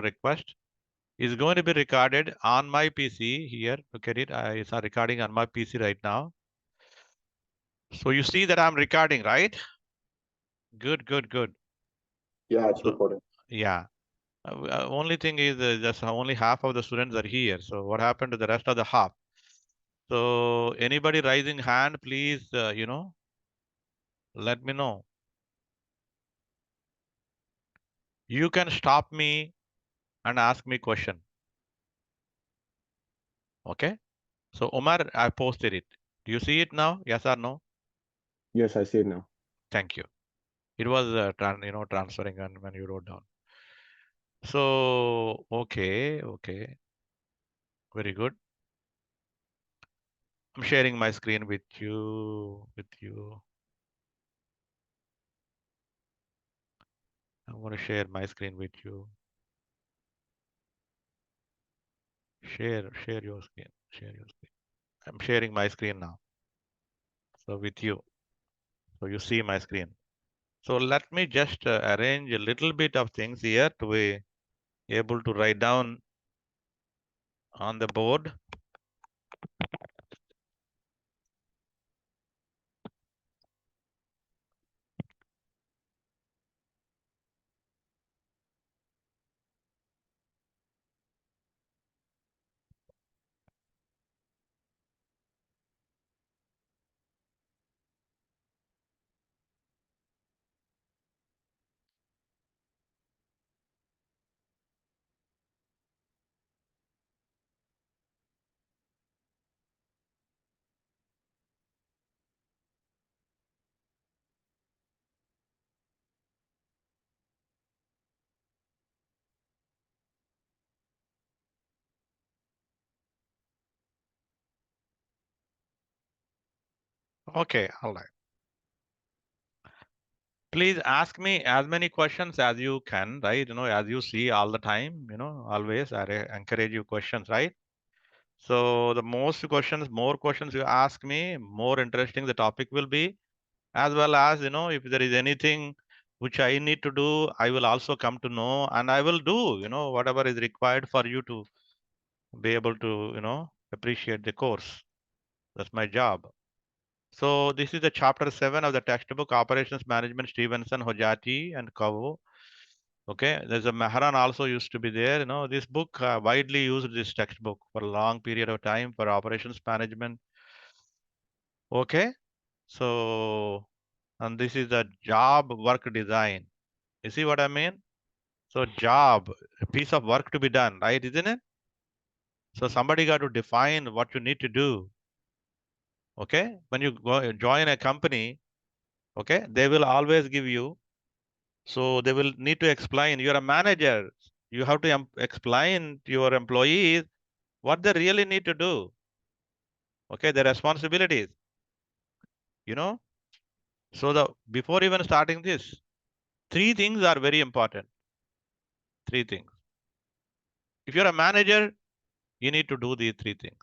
request is going to be recorded on my PC here. Look at it. It's recording on my PC right now. So you see that I'm recording, right? Good, good, good. Yeah, it's So, recording. yeah. Only thing is just only half of the students are here. So what happened to the rest of the half? So anybody raising hand, please, let me know. You can stop me and ask me question. Okay. So Omar, I posted it. Do you see it now? Yes or no? Yes, I see it now. Thank you. It was transferring when you wrote down. So okay, okay, very good. I'm sharing my screen with you. I'm going to share my screen with you. Share your screen. Share your screen. I'm sharing my screen now. So with you. So you see my screen. So let me just arrange a little bit of things here to be able to write down on the board. Okay, all right. Please ask me as many questions as you can, right? As you see all the time, always I encourage you questions, right? So the more questions you ask me, more interesting the topic will be, as well as, if there is anything which I need to do, I will also come to know and I will do, whatever is required for you to be able to, appreciate the course. That's my job. So this is the chapter 7 of the textbook, Operations Management, Stevenson, Hojati, and Kavo. Okay, there's a Mehran also used to be there. This book widely used this textbook for a long period of time for operations management. Okay, so, and this is the job work design. You see what I mean? So job, a piece of work to be done, right? Isn't it? So somebody got to define what you need to do. Okay, when you go join a company, okay, they will always give you. So they will need to explain. You're a manager. You have to explain to your employees what they really need to do. Okay, their responsibilities. You know. So the before even starting this, three things are very important. Three things. If you're a manager, you need to do these three things.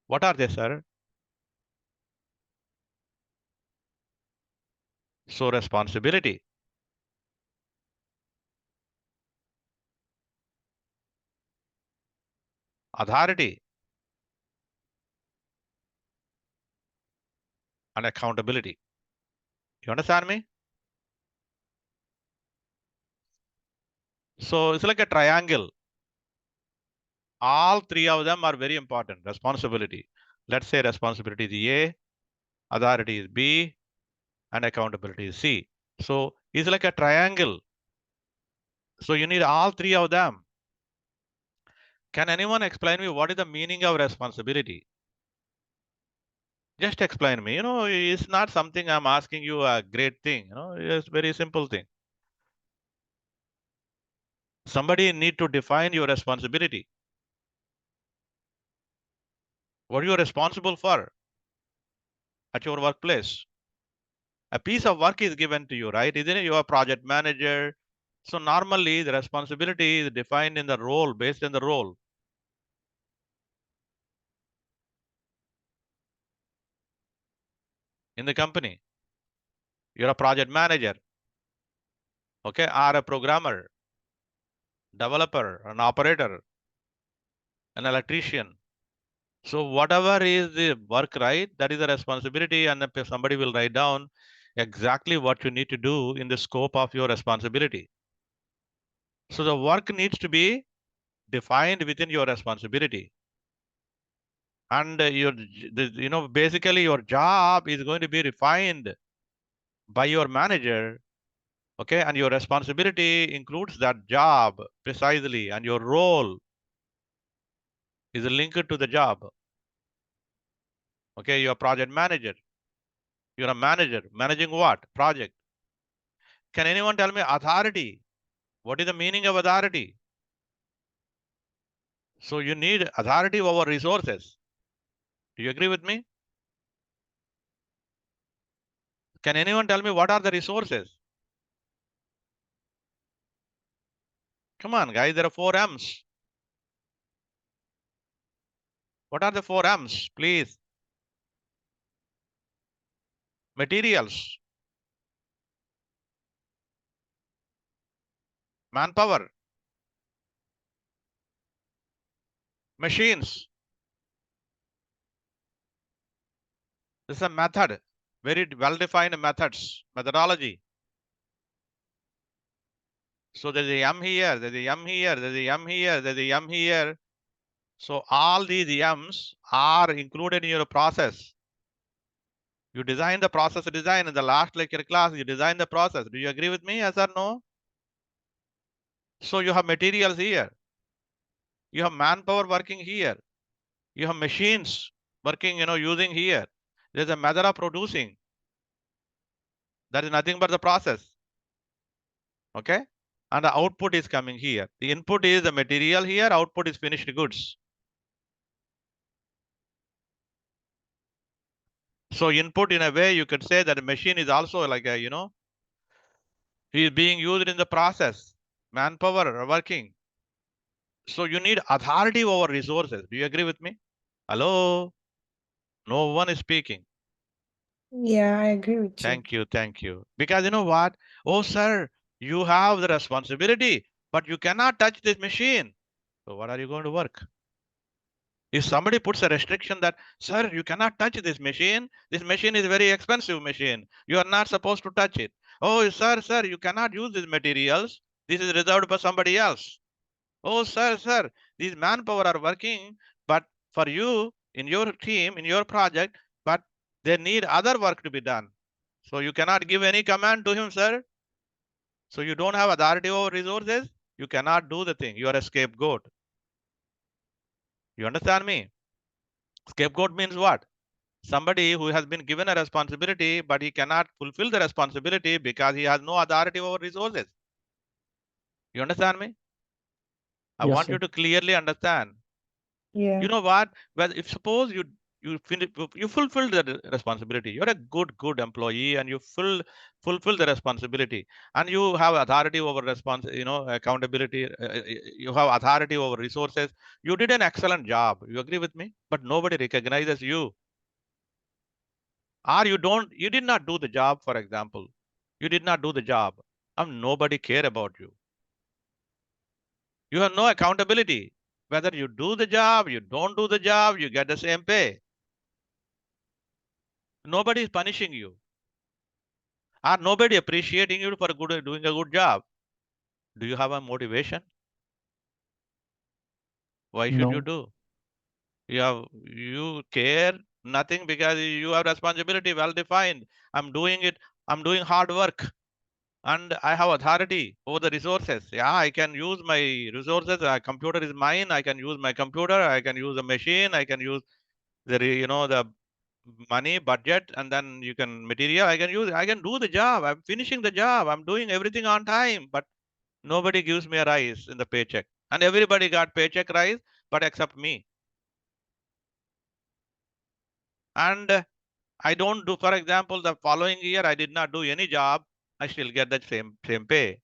What are they, sir? So responsibility, authority, and accountability. You understand me? So it's like a triangle. All three of them are very important. Responsibility. Let's say responsibility is A, authority is B, and accountability is C. So it's like a triangle. So you need all three of them. Can anyone explain me what is the meaning of responsibility? Just explain me. It's not something I'm asking you a great thing. It's very simple thing. Somebody need to define your responsibility. What are you responsible for at your workplace? A piece of work is given to you, right? Isn't it? You're a project manager. So normally the responsibility is defined in the role, based on the role. In the company. You're a project manager, okay, or a programmer. developer, an operator, an electrician. So whatever is the work, right, that is the responsibility, and if somebody will write down exactly what you need to do in the scope of your responsibility. So the work needs to be defined within your responsibility. And basically your job is going to be refined by your manager. Okay, and your responsibility includes that job precisely, and your role is linked to the job. Okay, you're a project manager. You're a manager. Managing what? Project. Can anyone tell me authority? What is the meaning of authority? So you need authority over resources. Do you agree with me? Can anyone tell me what are the resources? Come on, guys, there are 4 M's. What are the 4 M's, please? Materials, manpower, machines. This is a method, very well-defined methodology. So there's a M here, there's a M here, there's a M here, there's a M here. So all these M's are included in your process. You design the process design in the last lecture class. You design the process. Do you agree with me? Yes or no? So you have materials here. You have manpower working here. You have machines working, using here. There's a method of producing. That is nothing but the process. Okay? And the output is coming here. The input is the material here. Output is finished goods. So input, in a way, you could say that a machine is also like a, is being used in the process. Manpower working. So you need authority over resources. Do you agree with me? Hello? No one is speaking. Yeah, I agree with you. Thank you. Thank you. Because you know what? Oh, sir, you have the responsibility, but you cannot touch this machine. So what are you going to work? If somebody puts a restriction that, sir, you cannot touch this machine is a very expensive machine. You are not supposed to touch it. Oh, sir, you cannot use these materials. This is reserved for somebody else. Oh, sir, these manpower are working, but for you, in your team, in your project, but they need other work to be done. So you cannot give any command to him, sir. So you don't have authority over resources. You cannot do the thing. You are a scapegoat. You understand me? Scapegoat means what? Somebody who has been given a responsibility, but he cannot fulfill the responsibility because he has no authority over resources. You understand me? I Yes, want sir. you to clearly understand. Yeah. You know what? Well, if suppose you fulfill the responsibility, you're a good employee, and you fulfill the responsibility, and you have authority over accountability. You have authority over resources. You did an excellent job. You agree with me? But nobody recognizes you. Or you did not do the job, for example. You did not do the job, and nobody care about you. You have no accountability. Whether you do the job, you don't do the job, you get the same pay. Nobody is punishing you, or nobody appreciating you for doing a good job. Do you have a motivation? Why should you No. do? You care nothing because you have responsibility well defined. I'm doing it. I'm doing hard work, and I have authority over the resources. Yeah, I can use my resources. Computer is mine. I can use my computer. I can use a machine. I can use the money budget, and then you can material. I can do the job. I'm finishing the job. I'm doing everything on time, but nobody gives me a rise in the paycheck. And everybody got paycheck rise, but except me. And I don't do, for example, the following year, I did not do any job. I still get that same pay.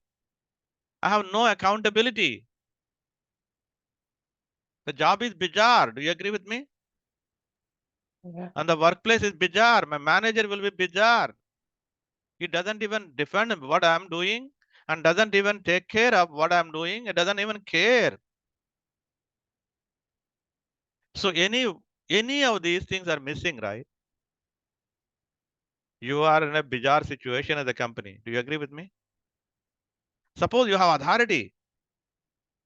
I have no accountability. The job is bizarre. Do you agree with me? Yeah. And the workplace is bizarre. My manager will be bizarre. He doesn't even defend what I'm doing. and doesn't even take care of what I'm doing. It doesn't even care. So any of these things are missing, right? You are in a bizarre situation as a company. Do you agree with me? Suppose you have authority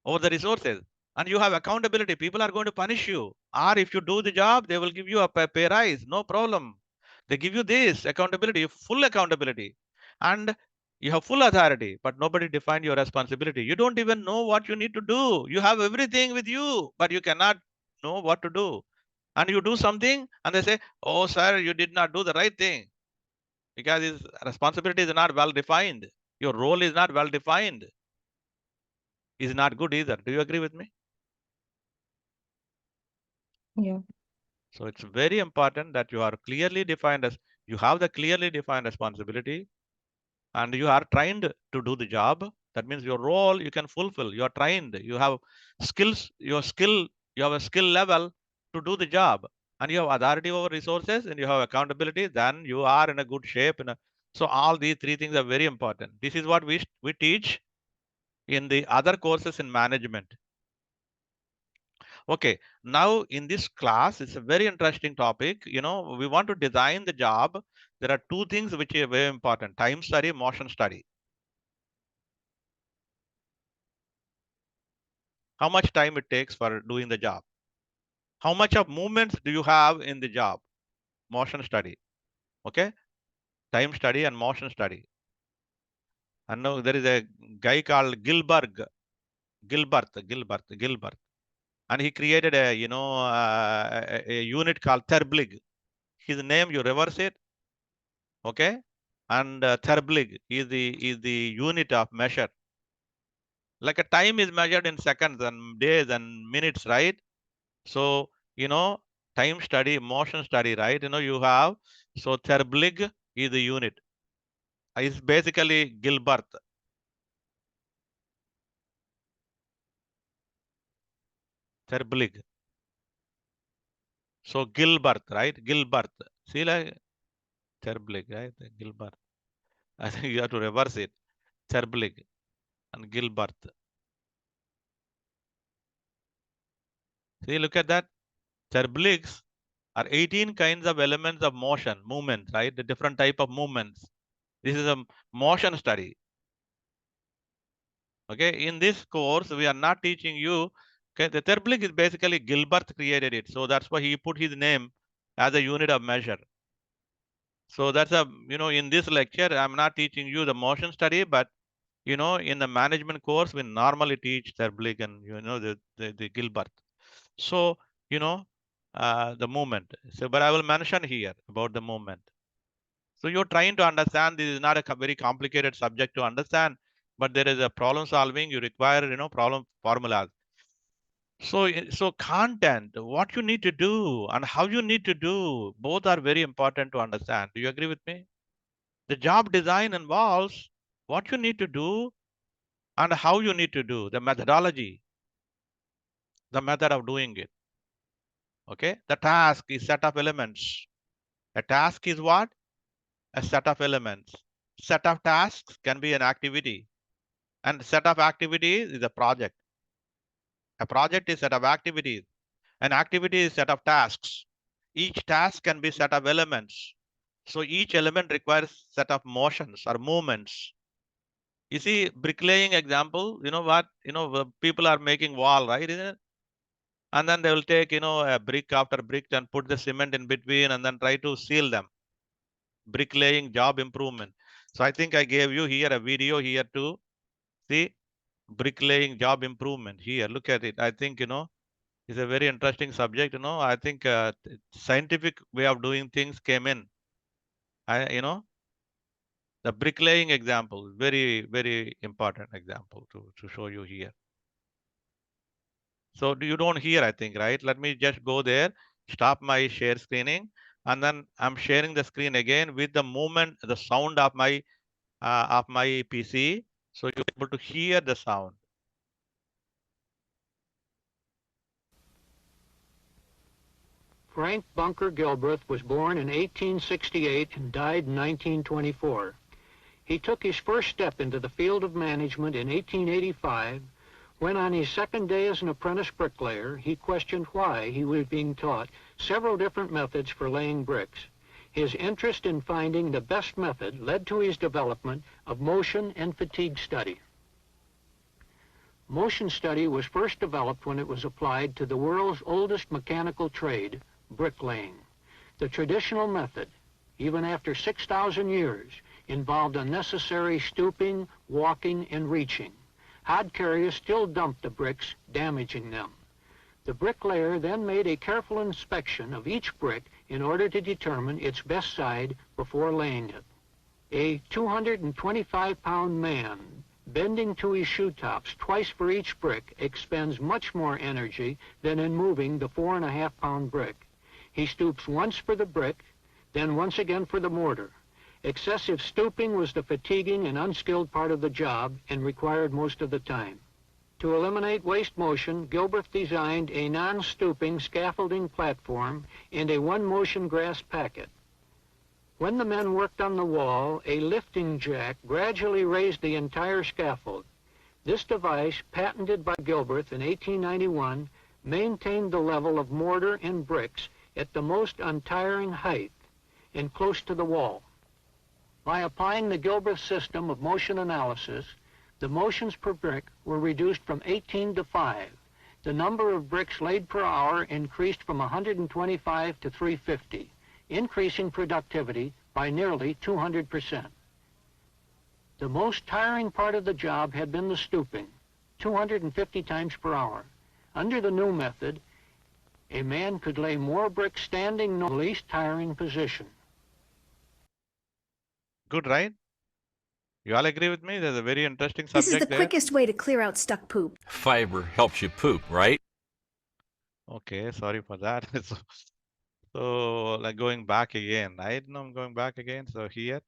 over the resources and you have accountability. People are going to punish you. Or if you do the job, they will give you a pay rise. No problem. They give you this accountability, full accountability. And you have full authority, but nobody defined your responsibility. You don't even know what you need to do. You have everything with you, but you cannot know what to do. And you do something and they say, oh, sir, you did not do the right thing because his responsibility is not well defined. Your role is not well defined. Is not good either. Do you agree with me? Yeah. So it's very important that you are clearly defined as you have the clearly defined responsibility and you are trained to do the job. That means your role you can fulfill. You are trained. You have skills. Your skill. You have a skill level to do the job, and you have authority over resources, and you have accountability. Then you are in a good shape. So all these three things are very important. This is what we teach in the other courses in management. Okay, now in this class, it's a very interesting topic. We want to design the job. There are two things which are very important: time study, motion study. How much time it takes for doing the job? How much of movements do you have in the job? Motion study. Okay, time study and motion study. And now there is a guy called Gilbert, and he created a unit called Terblig. His name, you reverse it, okay, and Terblig is the unit of measure. Like a time is measured in seconds and days and minutes, right? So time study, motion study, right? You have, so Terblig is the unit. It's basically Gilbert. Terblig. So Gilbert, right? Gilbert. See, like Terblig, right? Gilbert. I think you have to reverse it. Terblig and Gilbert. See, look at that. Terbligs are 18 kinds of elements of motion, movement, right? The different type of movements. This is a motion study. Okay, in this course, we are not teaching you. Okay, the Terblig is basically Gilbert created it. So that's why he put his name as a unit of measure. So that's in this lecture, I'm not teaching you the motion study, but in the management course, we normally teach Terblig and the Gilbert. So the movement. So, but I will mention here about the movement. So you're trying to understand. This is not a very complicated subject to understand, but there is a problem solving. You require problem formulas. So content, what you need to do and how you need to do, both are very important to understand. Do you agree with me? The job design involves what you need to do and how you need to do, the methodology, the method of doing it. Okay, the task is set of elements. A task is what? A set of elements. Set of tasks can be an activity, and set of activities is a project. A project is set of activities. An activity is set of tasks. Each task can be set of elements. So each element requires set of motions or movements. You see, bricklaying example, you know what? People are making wall, right? Isn't it? And then they will take, a brick after brick and put the cement in between and then try to seal them. Bricklaying job improvement. So I think I gave you here a video here too. See, bricklaying job improvement here. Look at it. I think, it's a very interesting subject. I think scientific way of doing things came in. The bricklaying example, very, very important example to show you here. So you don't hear, I think, right? Let me just go there, stop my share screening, and then I'm sharing the screen again with the movement, the sound of my PC. So you're able to hear the sound. Frank Bunker Gilbreth was born in 1868 and died in 1924. He took his first step into the field of management in 1885 when, on his second day as an apprentice bricklayer, he questioned why he was being taught several different methods for laying bricks. His interest in finding the best method led to his development of motion and fatigue study. Motion study was first developed when it was applied to the world's oldest mechanical trade, bricklaying. The traditional method, even after 6,000 years, involved unnecessary stooping, walking, and reaching. Hod carriers still dumped the bricks, damaging them. The bricklayer then made a careful inspection of each brick in order to determine its best side before laying it. A 225-pound man bending to his shoe tops twice for each brick expends much more energy than in moving the 4.5-pound brick. He stoops once for the brick, then once again for the mortar. Excessive stooping was the fatiguing and unskilled part of the job and required most of the time. To eliminate waste motion, Gilbreth designed a non-stooping scaffolding platform and a one-motion grass packet. When the men worked on the wall, a lifting jack gradually raised the entire scaffold. This device, patented by Gilbreth in 1891, maintained the level of mortar and bricks at the most untiring height and close to the wall. By applying the Gilbreth system of motion analysis, the motions per brick were reduced from 18 to 5. The number of bricks laid per hour increased from 125 to 350, increasing productivity by nearly 200%. The most tiring part of the job had been the stooping, 250 times per hour. Under the new method, a man could lay more bricks standing in the least tiring position. Good, right? You all agree with me? There's a very interesting This is subject the there. quickest way to clear out stuck poop. Fiber helps you poop, right? Okay, sorry for that. So like going back again, right? No, I'm going back again. So here,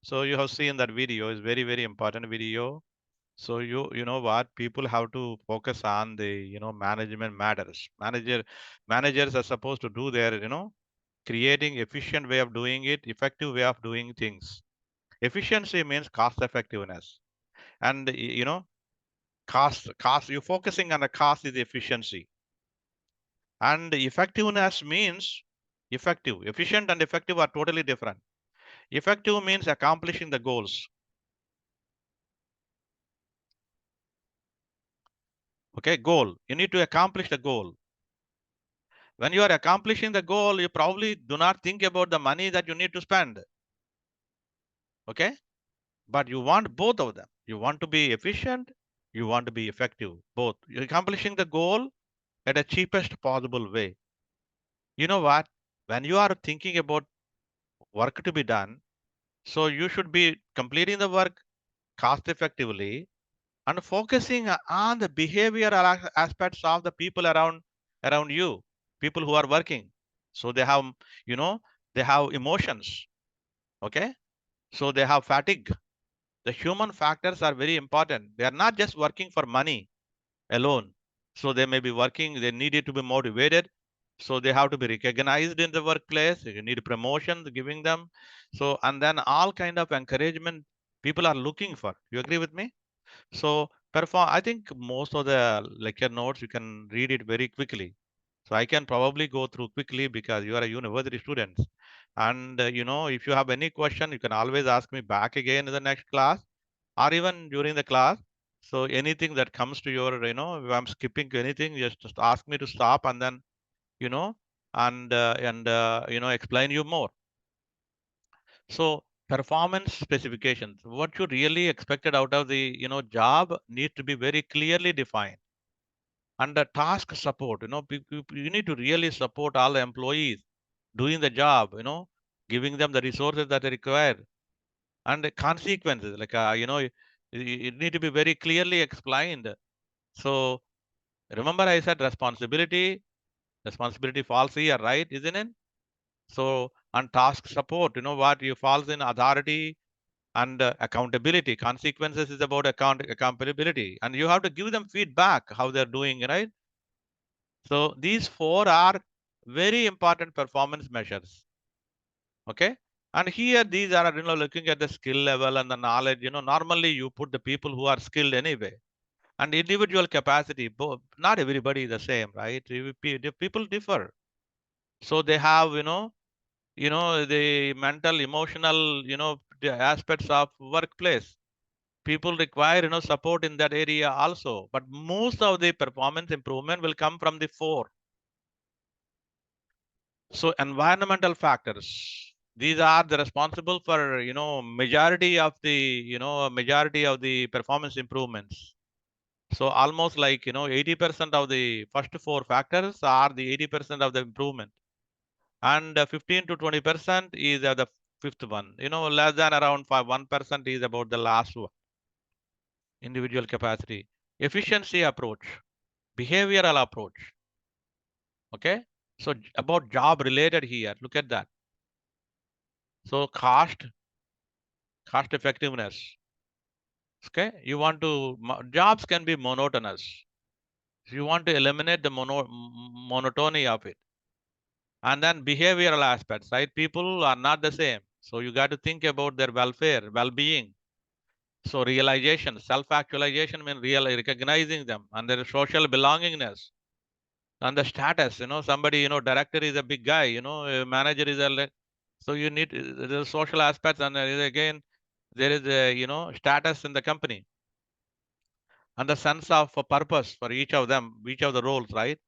so you have seen that video is very, very important video. So you know what, people have to focus on the management matters. Managers are supposed to do their creating efficient way of doing it, effective way of doing things. Efficiency means cost effectiveness, and cost. You focusing on the cost is efficiency, and effectiveness means effective. Efficient and effective are totally different. Effective means accomplishing the goals. Okay, goal. You need to accomplish the goal. When you are accomplishing the goal, you probably do not think about the money that you need to spend. Okay, but you want both of them. You want to be efficient, you want to be effective, both. You're accomplishing the goal at the cheapest possible way. You know what? When you are thinking about work to be done, so you should be completing the work cost effectively and focusing on the behavioral aspects of the people around you, people who are working. So they have, they have emotions. Okay, so they have fatigue. The human factors are very important. They are not just working for money alone. So they may be working, they need it to be motivated. So they have to be recognized in the workplace. You need promotions, giving them. So, and then all kind of encouragement people are looking for. You agree with me? So I think most of the lecture notes, you can read it very quickly. So I can probably go through quickly because you are a university student. And if you have any question, you can always ask me back again in the next class or even during the class. So anything that comes to your, if I'm skipping anything, just ask me to stop and then, explain you more. So performance specifications, what you really expected out of the job need to be very clearly defined. And the task support, you need to really support all the employees doing the job, giving them the resources that they require. And the consequences, like it need to be very clearly explained. So remember I said responsibility falls here, right? Isn't it? So on task support, what you falls in authority and accountability. Consequences is about accountability, and you have to give them feedback how they're doing, right? So these four are very important performance measures. Okay, And here these are, looking at the skill level and the knowledge. Normally you put the people who are skilled anyway, and individual capacity. Not everybody is the same, right? The people differ, so they have the mental, emotional, the aspects of workplace. People require support in that area also, but most of the performance improvement will come from the four. So environmental factors, these are the responsible for majority of the performance improvements. So almost like 80% of the first four factors are the 80% of the improvement, and 15 to 20% is the fifth one. Less than around 1% is about the last one. Individual capacity, efficiency approach, behavioral approach. Okay, so about job related here, look at that. So cost effectiveness. Okay, you want to jobs can be monotonous. You want to eliminate the monotony of it. And then behavioral aspects, right? People are not the same, so you got to think about their welfare, well-being. So realization, self-actualization means recognizing them and their social belongingness and the status. Somebody, director is a big guy, a manager is a, so you need the social aspects, and there is again there is a status in the company and the sense of a purpose for each of them, each of the roles, right?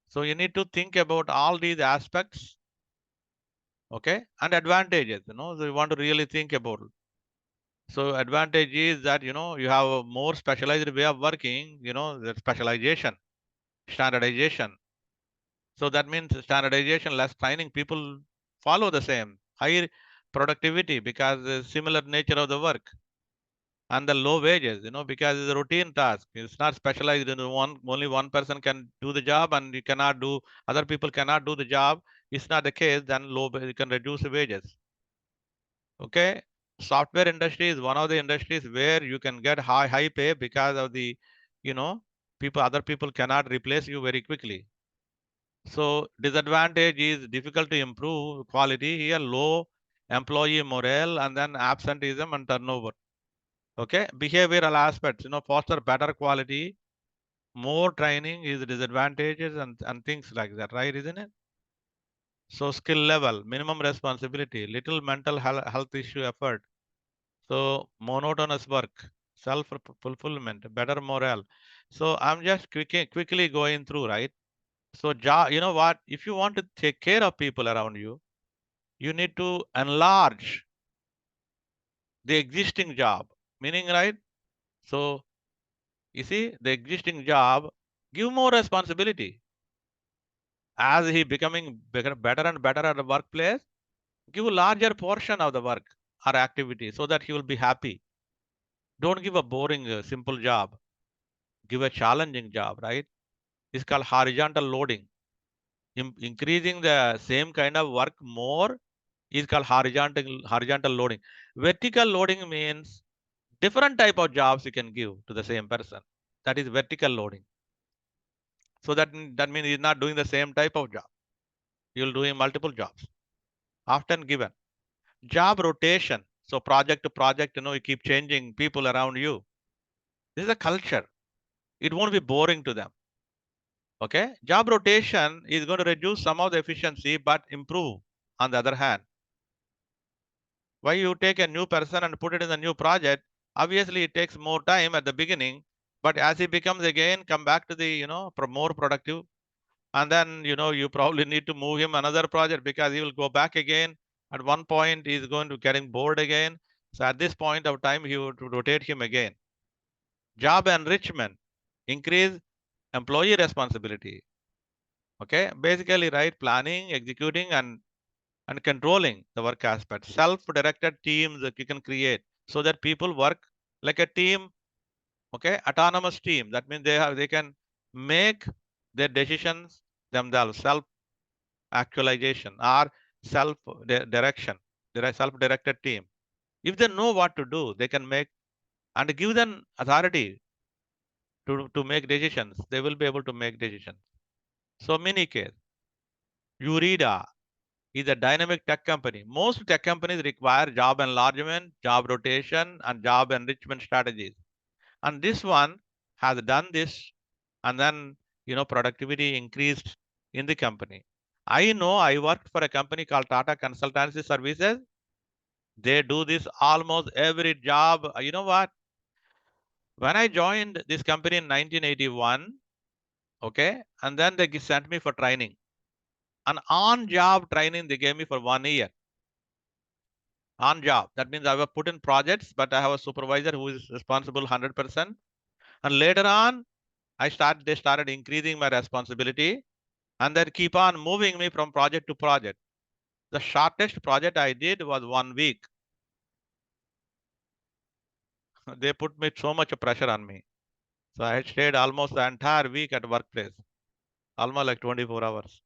So you need to think about all these aspects. Okay, and advantages, so you want to really think about it. So advantage is that you have a more specialized way of working, the specialization, standardization. So that means standardization, less training, people follow the same, high productivity because the similar nature of the work, and the low wages, because it's a routine task. It's not specialized in one, only one person can do the job and you cannot do, other people cannot do the job. It's not the case, then you can reduce the wages. Okay. Software industry is one of the industries where you can get high pay because of the, other people cannot replace you very quickly. So disadvantage is difficult to improve quality here, low employee morale, and then absenteeism and turnover. Okay, behavioral aspects, foster better quality, more training is disadvantages, and things like that, right? Isn't it? So skill level, minimum responsibility, little mental health issue effort. So monotonous work, self fulfillment, better morale. So I'm just quickly going through, right? So you know what? If you want to take care of people around you, you need to enlarge the existing job. Meaning, right? So you see, the existing job, give more responsibility. As he becoming better and better at the workplace, give a larger portion of the work or activity so that he will be happy. Don't give a boring, simple job. Give a challenging job, right? It's called horizontal loading. Increasing the same kind of work more is called horizontal loading. Vertical loading means different type of jobs you can give to the same person. That is vertical loading. So that means he's not doing the same type of job. You'll doing multiple jobs, often given. Job rotation. So project to project, you keep changing people around you. This is a culture. It won't be boring to them. Okay. Job rotation is going to reduce some of the efficiency, but improve on the other hand. Why you take a new person and put it in a new project? Obviously, it takes more time at the beginning, but as he becomes again, come back to the, more productive. And then, you probably need to move him another project because he will go back again. At one point, he's going to getting bored again. So at this point of time, he would rotate him again. Job enrichment, increase employee responsibility. Okay, basically, right, planning, executing, and controlling the work aspect. Self-directed teams that you can create so that people work like a team. Okay, autonomous team. That means they can make their decisions themselves. Self-actualization or self-direction. They're a self-directed team. If they know what to do, they can make and give them authority to make decisions. They will be able to make decisions. So mini case, Eureka. is a dynamic tech company. Most tech companies require job enlargement, job rotation, and job enrichment strategies. And this one has done this, and then productivity increased in the company. I know I worked for a company called Tata Consultancy Services. They do this almost every job. You know what? When I joined this company in 1981, okay, and then they sent me for training. An on-job training they gave me for 1 year. On job. That means I was put in projects, but I have a supervisor who is responsible 100%. And later on, they started increasing my responsibility and then keep on moving me from project to project. The shortest project I did was 1 week. They put me so much pressure on me. So I stayed almost the entire week at workplace, almost like 24 hours.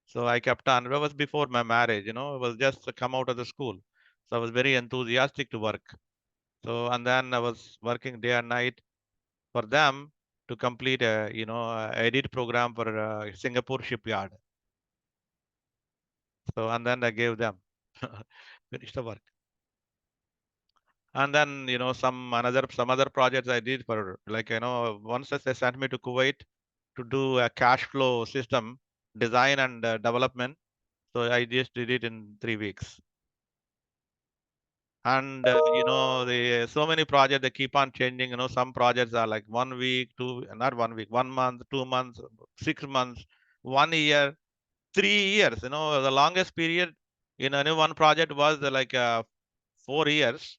So I kept on. It was before my marriage, it was just come out of the school. So I was very enthusiastic to work. So, and then I was working day and night for them to complete a edit program for Singapore shipyard. So, and then I gave them, finished the work. And then, some other projects I did for once they sent me to Kuwait to do a cash flow system design and development. So I just did it in 3 weeks. And the so many projects, they keep on changing. Some projects are like 1 week, not 1 week, 1 month, 2 months, 6 months, 1 year, 3 years. The longest period in any one project was 4 years.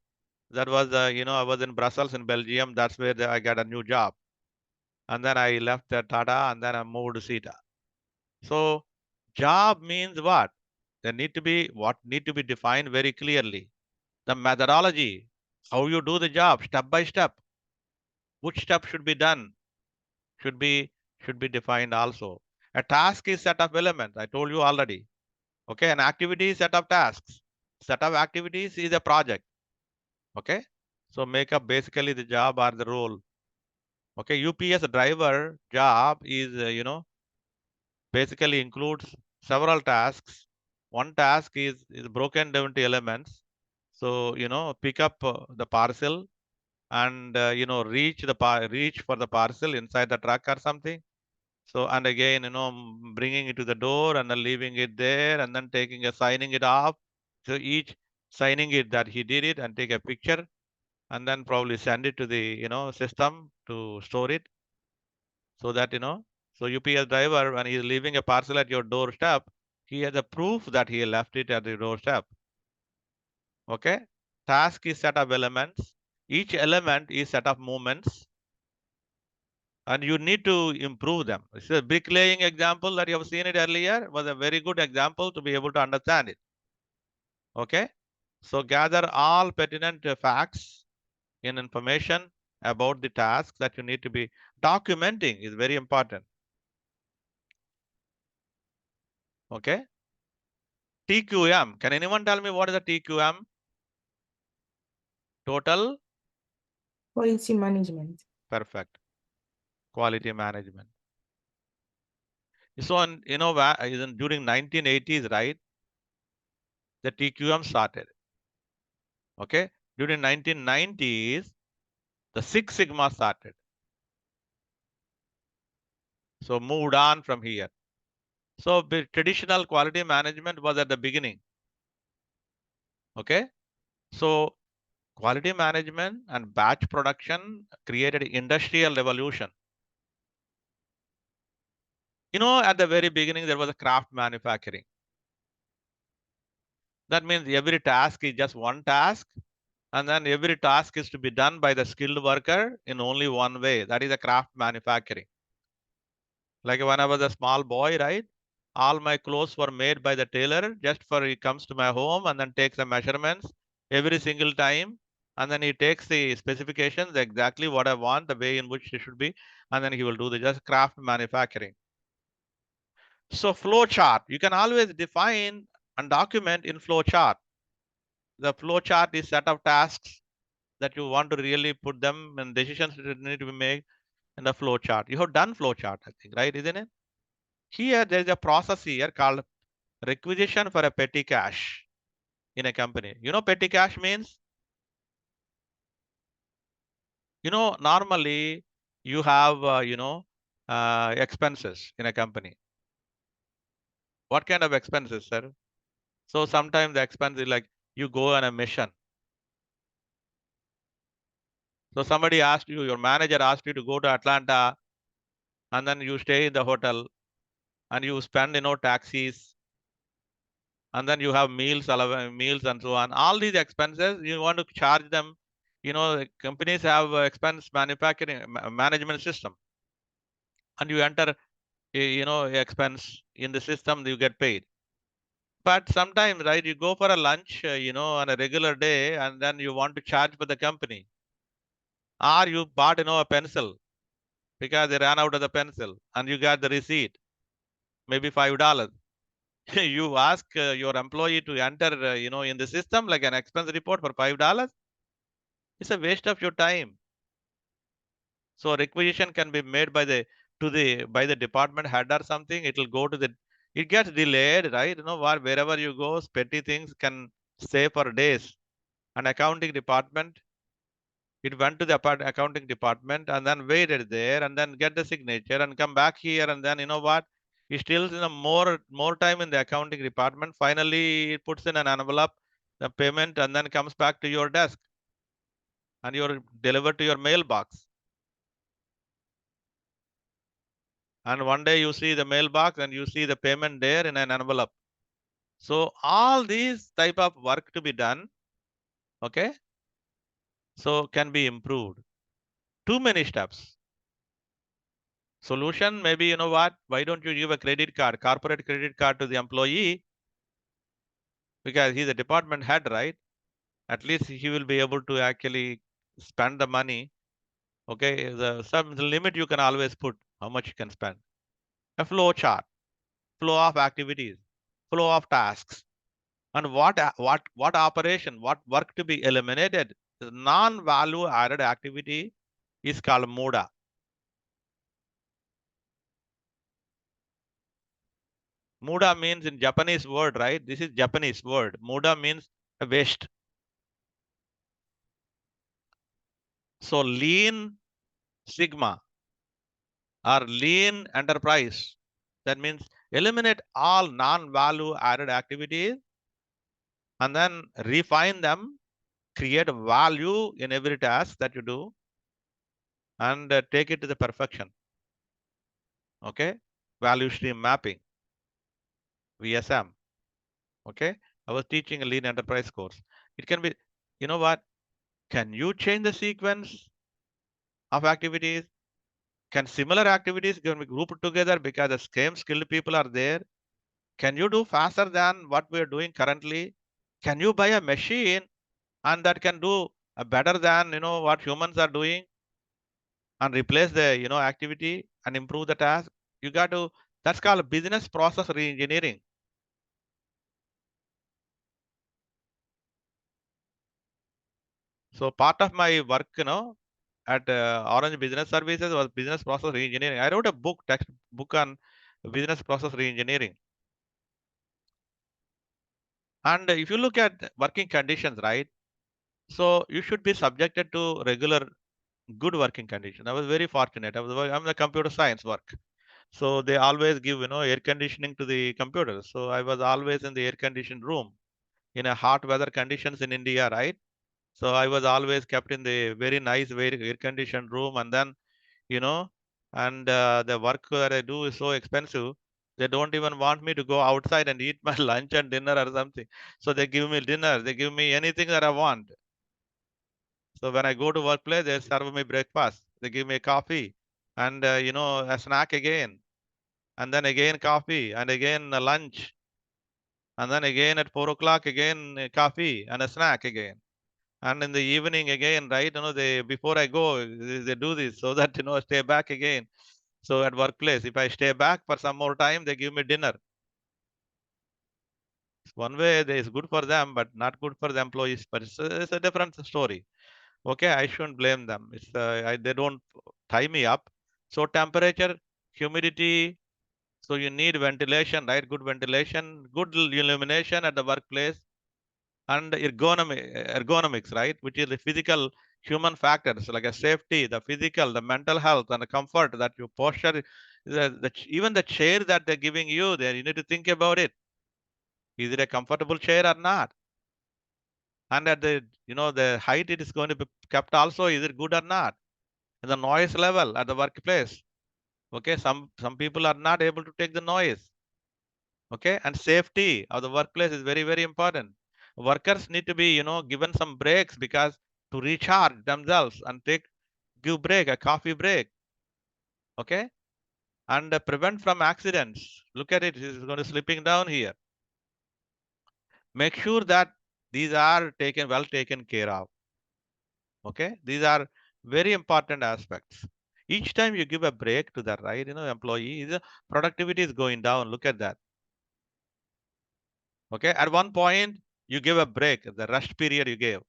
That was I was in Brussels in Belgium. That's where I got a new job, and then I left Tata, and then I moved to Sita. So job means what? Need to be defined very clearly. The methodology, how you do the job, step by step. Which step should be done should be defined also. A task is set of elements. I told you already. Okay, an activity is set of tasks. Set of activities is a project. Okay, so make up basically the job or the role. Okay, UPS driver job is basically includes several tasks. One task is broken down to elements. So pick up the parcel and reach for the parcel inside the truck or something. So, and again, bringing it to the door and then leaving it there and then signing it off. So each signing it that he did it and take a picture and then probably send it to the system to store it. So that so UPS driver, when he is leaving a parcel at your doorstep, he has a proof that he left it at the doorstep. Okay, task is set of elements. Each element is set of movements, and you need to improve them. It's a bricklaying example that you have seen it earlier was a very good example to be able to understand it. Okay, so gather all pertinent facts and information about the task that you need to be documenting is very important. Okay, TQM. Can anyone tell me what is the TQM? Total Quality management. perfect. Quality management. So, during 1980s, right? The TQM started. Okay, during 1990s, the Six Sigma started. So moved on from here. So traditional quality management was at the beginning. Okay, so quality management and batch production created industrial revolution. At the very beginning, there was a craft manufacturing. That means every task is just one task, and then every task is to be done by the skilled worker in only one way. That is a craft manufacturing. Like when I was a small boy, right? All my clothes were made by the tailor just for he comes to my home and then takes the measurements every single time. And then he takes the specifications exactly what I want, the way in which it should be. And then he will do the just craft manufacturing. So flow chart, you can always define and document in flow chart. The flow chart is set of tasks that you want to really put them and decisions that need to be made in the flow chart. You have done flow chart, I think, right? Isn't it? Here, there is a process here called requisition for a petty cash in a company. You know, petty cash means, normally you have, expenses in a company. What kind of expenses, sir? So sometimes the expense is like you go on a mission. So somebody asked you, your manager asked you to go to Atlanta, and then you stay in the hotel and you spend, taxis, and then you have meals and so on. All these expenses, you want to charge them. Companies have expense manufacturing management system, and you enter, expense in the system, you get paid. But sometimes, right, you go for a lunch, on a regular day, and then you want to charge for the company, or you bought, a pencil because they ran out of the pencil, and you got the receipt, maybe $5. You ask your employee to enter, in the system like an expense report for $5. It's a waste of your time. So requisition can be made by the department head or something. It will go to it gets delayed, right? Wherever you go, petty things can stay for days. An accounting department, it went to the accounting department and then waited there and then get the signature and come back here, and then it still more time in the accounting department. Finally, it puts in an envelope the payment and then comes back to your desk and you're delivered to your mailbox. And one day you see the mailbox and you see the payment there in an envelope. So all these type of work to be done, okay, so can be improved. Too many steps. Solution, maybe, why don't you give a credit card, corporate credit card to the employee? Because he's a department head, right? At least he will be able to actually spend the money. Okay, some limit you can always put how much you can spend. A flow chart, flow of activities, flow of tasks, and what operation, what work to be eliminated. The non-value added activity is called MUDA. MUDA means in Japanese word, right? This is Japanese word. MUDA means waste. So lean sigma or lean enterprise, that means eliminate all non-value added activities and then refine them, create value in every task that you do, and take it to the perfection. Okay, value stream mapping, VSM. Okay, I was teaching a lean enterprise course. It can be, can you change the sequence of activities? Can similar activities can be grouped together because the same skilled people are there? Can you do faster than what we are doing currently? Can you buy a machine and that can do better than what humans are doing and replace the activity and improve the task? You got to, that's called business process reengineering. So part of my work, at Orange Business Services was business process reengineering. I wrote a text book on business process reengineering. And if you look at working conditions, right? So you should be subjected to regular good working conditions. I was very fortunate. I'm the computer science work. So they always give, air conditioning to the computers. So I was always in the air conditioned room in a hot weather conditions in India, right? So I was always kept in the very nice, very air conditioned room. And then, and the work that I do is so expensive. They don't even want me to go outside and eat my lunch and dinner or something. So they give me dinner. They give me anything that I want. So when I go to workplace, they serve me breakfast. They give me coffee and, a snack again. And then again coffee and again lunch. And then again at 4 o'clock, again coffee and a snack again. And in the evening again, right? Before I go, they do this so that, I stay back again. So at workplace, if I stay back for some more time, they give me dinner. One way, it's good for them, but not good for the employees. But it's a different story. Okay, I shouldn't blame them. They don't tie me up. So temperature, humidity, So you need ventilation, right? Good ventilation, good illumination at the workplace, and ergonomics, right? Which is the physical human factors like a safety, the physical, the mental health, and the comfort that you posture. Even the chair that they're giving you there, you need to think about it. Is it a comfortable chair or not? And at the the height it is going to be kept also, is it good or not? And the noise level at the workplace. Okay, some people are not able to take the noise. Okay, and safety of the workplace is very, very important. Workers need to be given some breaks because to recharge themselves and give break, a coffee break. Okay, and prevent from accidents. Look at it, it's going to slipping down here. Make sure that these are well taken care of. Okay, these are very important aspects. Each time you give a break to the right employee, the productivity is going down. Look at that. Okay, at one point you give a break, the rest period you gave,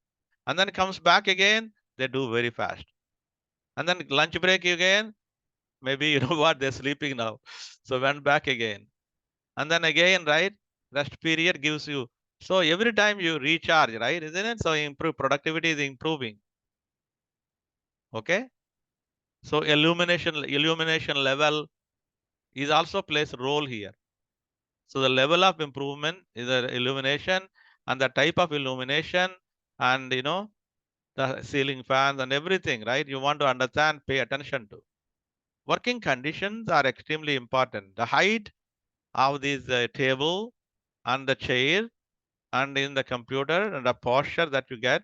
and then comes back again, they do very fast. And then lunch break again, maybe what, they're sleeping now. So went back again. And then again, right? Rest period gives you. So every time you recharge, right? Isn't it? So improve productivity is improving. Okay. So illumination level is also plays a role here. So the level of improvement is the illumination and the type of illumination and the ceiling fans and everything, right? You want to understand, pay attention to. Working conditions are extremely important. The height of this table and the chair and in the computer and the posture that you get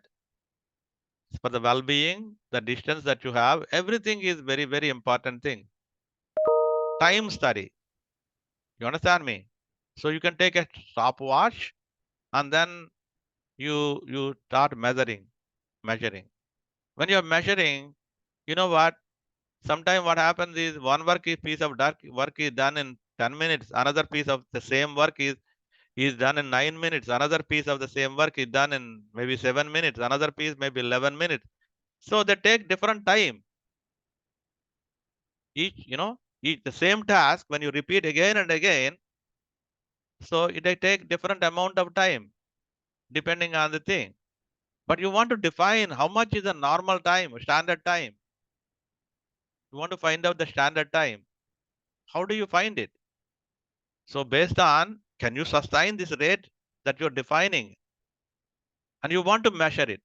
for the well-being, the distance that you have, everything is very, very important thing. Time study. You understand me? So you can take a stopwatch and then you start measuring. When you're measuring, you know what? Sometimes what happens is one piece of work is done in 10 minutes. Another piece of the same work is done in 9 minutes. Another piece of the same work is done in maybe 7 minutes. Another piece maybe 11 minutes. So they take different time. Each the same task when you repeat again and again. So it take different amount of time depending on the thing. But you want to define how much is a normal time, standard time. You want to find out the standard time. How do you find it? So based on, can you sustain this rate that you're defining? And you want to measure it.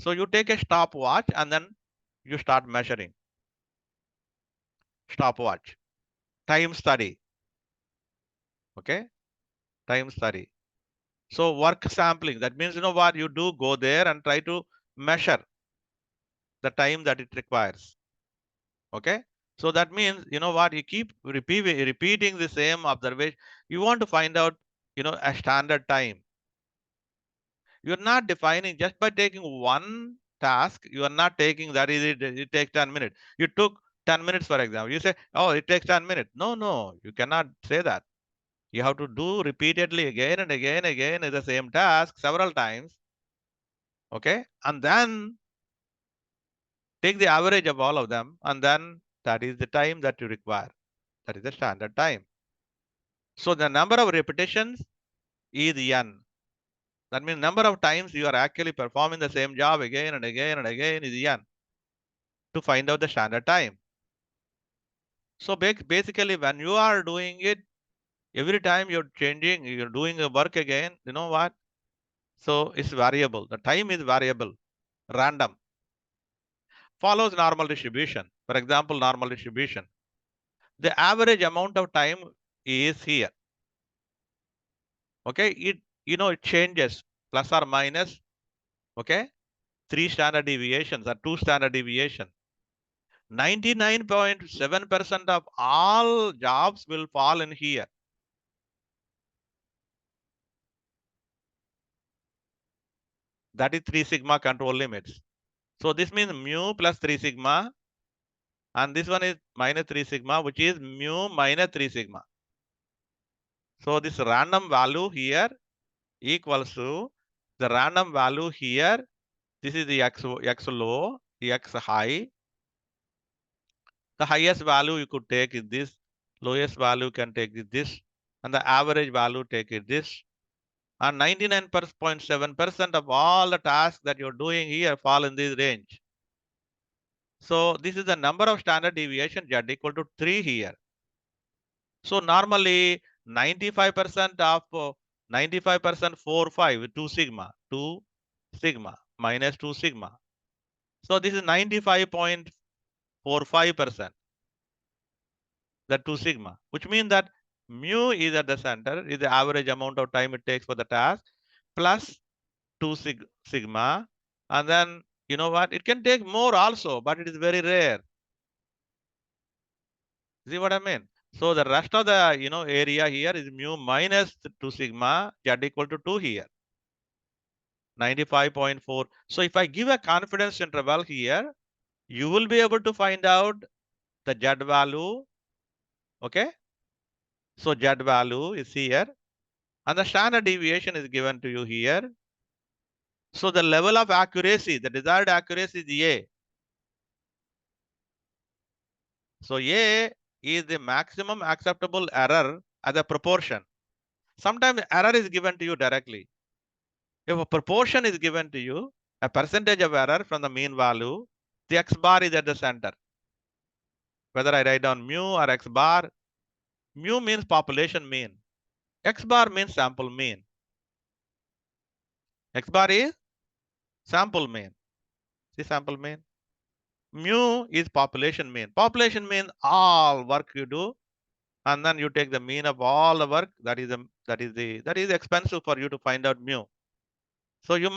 So you take a stopwatch and then you start measuring. Stopwatch. Time study. Okay. Time study. So work sampling. That means, what you do, go there and try to measure the time that it requires. Okay. So that means, what, you keep repeating the same observation. You want to find out, a standard time. You're not defining just by taking one task. You are not taking that is it takes 10 minutes. You took 10 minutes, for example. You say, oh, it takes 10 minutes. No, you cannot say that. You have to do repeatedly again and again the same task several times. Okay. And then take the average of all of them. And then that is the time that you require. That is the standard time. So the number of repetitions is N. That means number of times you are actually performing the same job again and again is N to find out the standard time. So basically when you are doing it, every time you're changing, you're doing the work again, you know what? So it's variable. The time is variable, random. Follows normal distribution. For example, normal distribution. The average amount of time is here. Okay, it changes plus or minus. Okay, 3 standard deviations or 2 standard deviations. 99.7% of all jobs will fall in here. That is 3 sigma control limits. So this means mu plus 3 sigma. And this one is minus 3 sigma, which is mu minus 3 sigma. So this random value here equals to the random value here. This is the x low, the x high. The highest value you could take is this lowest value can take this, and the average value take it this. And 99.7% of all the tasks that you're doing here fall in this range. So this is the number of standard deviation z equal to 3 here. So normally 95% of 95% 4, 5, 2 sigma, 2 sigma minus 2 sigma. So this is 95.45%, that 2 sigma, which means that mu is at the center, is the average amount of time it takes for the task, plus 2 sigma. And then, you know what, it can take more also, but it is very rare. See what I mean? So the rest of the, you know, area here is mu minus 2 sigma z equal to 2 here. 95.4. So if I give a confidence interval here, you will be able to find out the z value. Okay. So z value is here, and the standard deviation is given to you here. So the level of accuracy, the desired accuracy is A. So A is the maximum acceptable error as a proportion. Sometimes error is given to you directly. If a proportion is given to you, a percentage of error from the mean value, the x bar is at the center. Whether I write down mu or x bar, mu means population mean. X bar means sample mean. X bar is sample mean. See sample mean. Mu is population mean. Population mean all work you do, and then you take the mean of all the work. That is expensive for you to find out mu. So you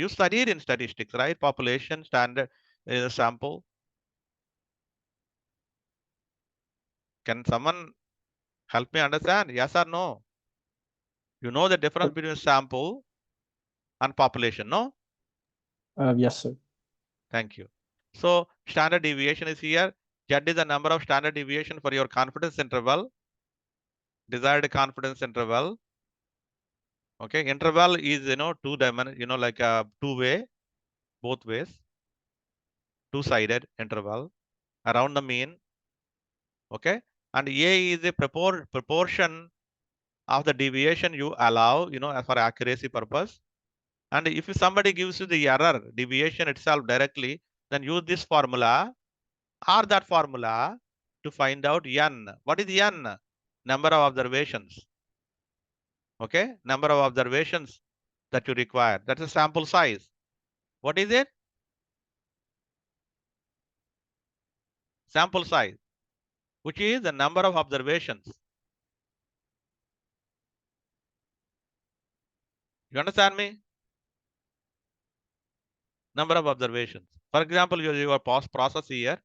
studied in statistics, right? Population, standard, sample. Can someone help me understand? Yes or no? You know the difference between sample and population, no? Yes, sir. Thank you. So standard deviation is here. Z is the number of standard deviation for your confidence interval, desired confidence interval. Okay, interval is, you know, like a two-way, both ways, two-sided interval around the mean. Okay, and A is the proportion of the deviation you allow, you know, for accuracy purpose. And if somebody gives you the error deviation itself directly, then use this formula or that formula to find out n. What is n? Number of observations. Okay, number of observations that you require. That's a sample size. What is it? Sample size, which is the number of observations. You understand me? Number of observations. For example, your process here,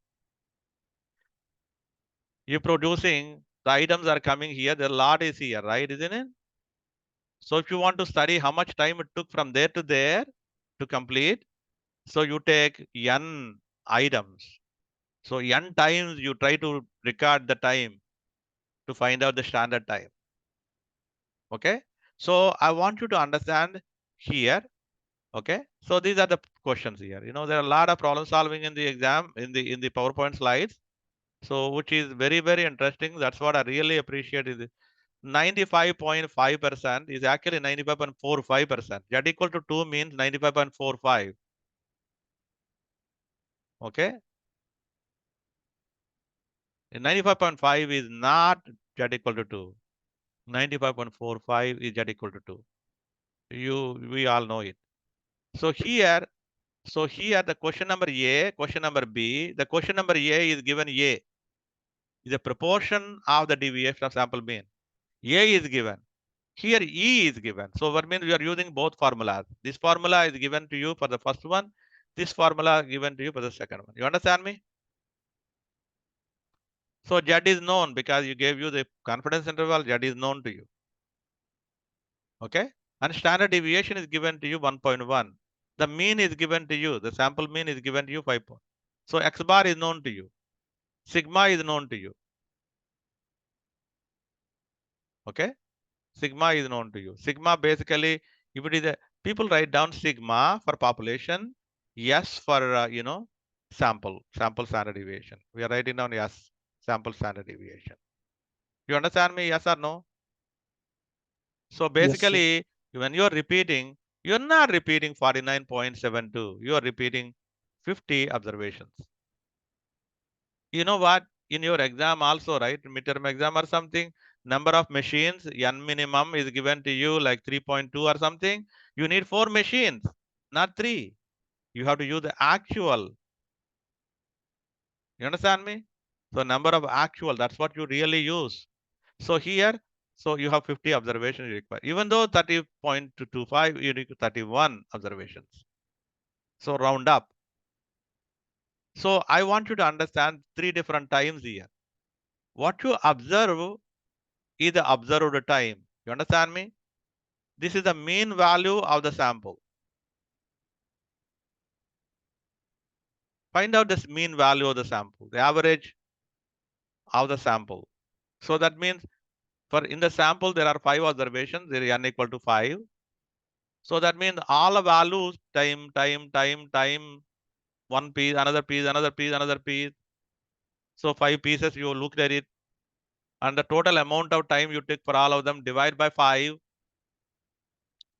you're producing, the items are coming here, the lot is here, right? Isn't it? So if you want to study how much time it took from there to there to complete, so you take n items. So n times you try to record the time to find out the standard time. Okay. So I want you to understand here. Okay. So these are the questions here. You know, there are a lot of problem solving in the exam, in the PowerPoint slides. So which is very, very interesting. That's what I really appreciate is 95.5% is actually 95.45%. Z equal to 2 means 95.45. Okay. 95.5 is not Z equal to 2. 95.45 is Z equal to 2. We all know it. So here the question number A, question number B, the question number A is given A is a proportion of the deviation of sample mean. A is given. Here E is given. So what means we are using both formulas. This formula is given to you for the first one. This formula given to you for the second one. You understand me? So Z is known because you gave you the confidence interval. Z is known to you. Okay. And standard deviation is given to you 1.1. The mean is given to you. The sample mean is given to you 5. So X bar is known to you. Sigma is known to you. Okay. Sigma is known to you. Sigma basically, if it is a, people write down sigma for population, yes for, you know, sample standard deviation. We are writing down yes, sample standard deviation. You understand me? Yes or no? So Yes, sir. basically, when you're repeating, you're not repeating 49.72. You are repeating 50 observations. You know what? In your exam also, right? Midterm exam or something, number of machines, n minimum is given to you like 3.2 or something. You need 4 machines, not 3. You have to use the actual. You understand me? So number of actual, that's what you really use. So here, so you have 50 observations you require. Even though 30.25, you need 31 observations. So round up. So I want you to understand 3 different times here. What you observe is the observed time. You understand me? This is the mean value of the sample. Find out this mean value of the sample, the average of the sample. So that means for in the sample, there are 5 observations, there is n equal to 5. So that means all the values, time, one piece, another piece, another piece, another piece. So 5 pieces, you look at it. And the total amount of time you take for all of them, divide by 5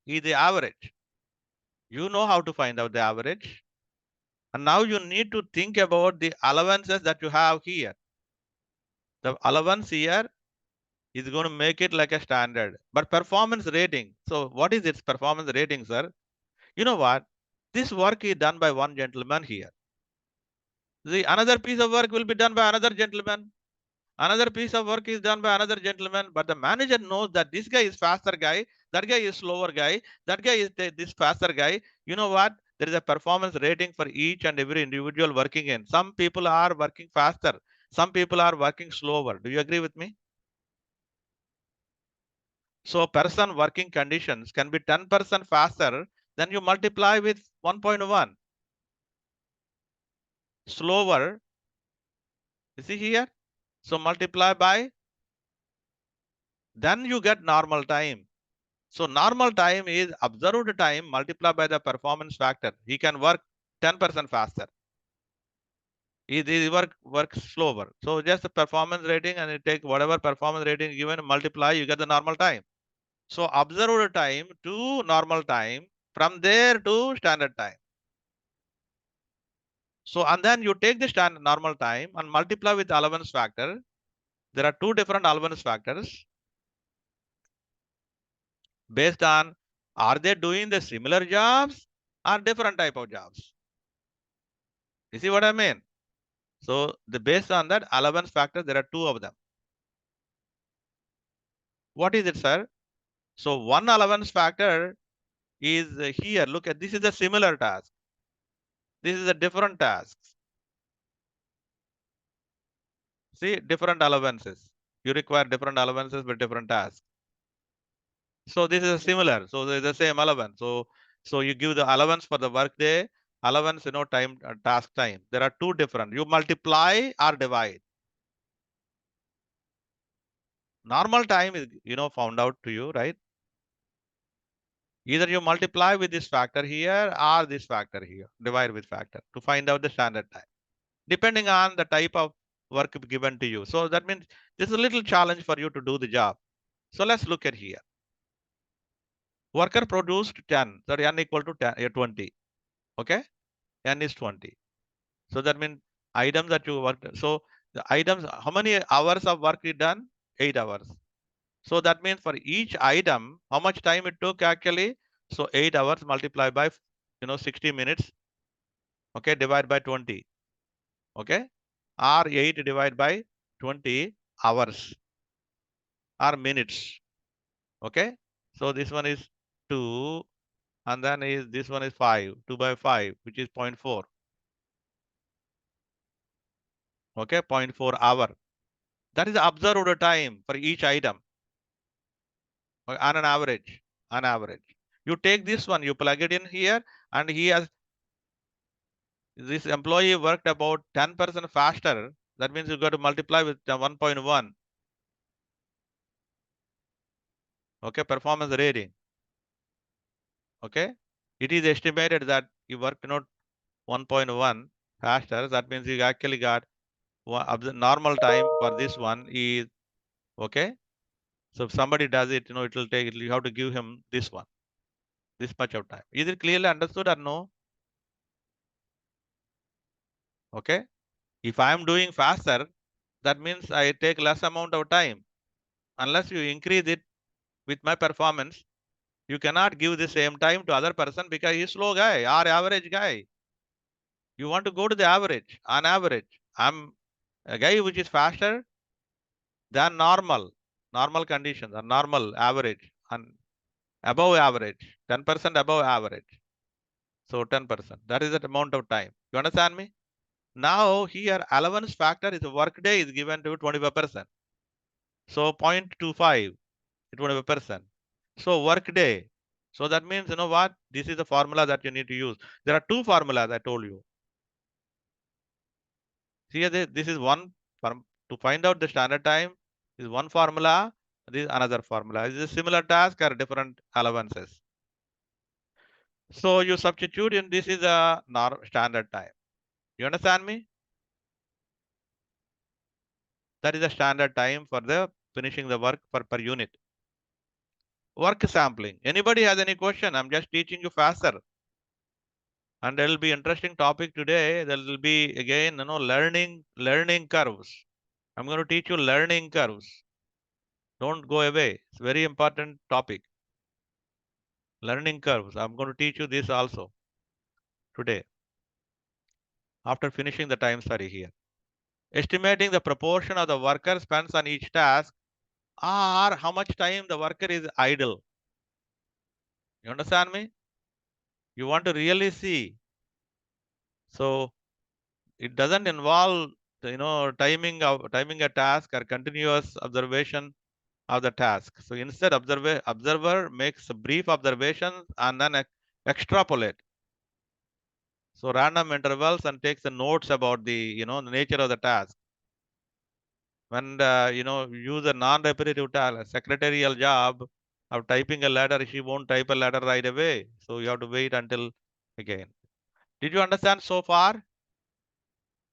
is the average. You know how to find out the average. And now you need to think about the allowances that you have here. The allowance here is going to make it like a standard. But performance rating. So what is its performance rating, sir? You know what? This work is done by one gentleman here. The another piece of work will be done by another gentleman. Another piece of work is done by another gentleman. But the manager knows that this guy is faster guy, that guy is slower guy, that guy is this faster guy. You know what? There is a performance rating for each and every individual working in. Some people are working faster. Some people are working slower. Do you agree with me? So person working conditions can be 10% faster, then you multiply with 1.1. Slower, you see here? So multiply by, then you get normal time. So normal time is observed time multiplied by the performance factor. He can work 10% faster. He works slower. So just the performance rating and you take whatever performance rating given, multiply, you get the normal time. So observed time to normal time, from there to standard time. So and then you take the standard normal time and multiply with allowance factor. There are 2 different allowance factors based on are they doing the similar jobs or different type of jobs. You see what I mean? So the based on that allowance factor, there are 2 of them. What is it, sir? So one allowance factor is here. Look at this is a similar task. This is a different task. See, different allowances. You require different allowances with different tasks. So this is similar. So there's the same allowance. So you give the allowance for the work day, allowance, time, task time. There are 2 different. You multiply or divide. Normal time is, found out to you, right? Either you multiply with this factor here or this factor here, divide with factor to find out the standard time, depending on the type of work given to you. So that means this is a little challenge for you to do the job. So let's look at here. Worker produced 10, so n equal to 10, 20. Okay, n is 20. So that means items that you worked. So the items, how many hours of work is done? 8 hours. So that means for each item, how much time it took actually? So 8 hours multiplied by 60 minutes. Okay, divide by 20. Okay, or 8 divided by 20 hours or minutes. Okay, so this one is 2 and then this one is 5, 2 by 5, which is 0.4. Okay, 0.4 hour. That is the observed time for each item on an average. On average, you take this one, you plug it in here, and this employee worked about 10% faster. That means you got to multiply with 1.1. Okay, performance rating. Okay, it is estimated that you work 1.1 faster. That means you actually got normal time for this one is Okay. So if somebody does it, you know, it will take, you have to give him this one, this much of time. Is it clearly understood or no? Okay. If I am doing faster, that means I take less amount of time. Unless you increase it with my performance, you cannot give the same time to other person because he's slow guy or average guy. You want to go to the average. On average, I'm a guy which is faster than normal conditions or normal average and above average, 10% above average. So 10%. That is the amount of time. You understand me? Now here allowance factor is work day is given to 25%. So 0.25, 25%. So work day. So that means, you know what? This is the formula that you need to use. There are two formulas I told you. See, this is one to find out the standard time is one formula. This is another formula. Is a similar task or different allowances. So you substitute in this is a standard time. You understand me? That is the standard time for the finishing the work per unit. Work sampling. Anybody has any question? I'm just teaching you faster. And there will be interesting topic today. There will be again, you know, learning curves. I'm going to teach you learning curves. Don't go away. It's a very important topic. Learning curves. I'm going to teach you this also today. After finishing the time study here. Estimating the proportion of the worker spends on each task or how much time the worker is idle. You understand me? You want to really see. So it doesn't involve, you know, timing a task or continuous observation of the task. So instead, observer makes brief observations and then extrapolate. So random intervals and takes the notes about the, you know, the nature of the task. When you know, use a non-repetitive task, secretarial job of typing a letter, she won't type a letter right away. So you have to wait until again. Did you understand so far?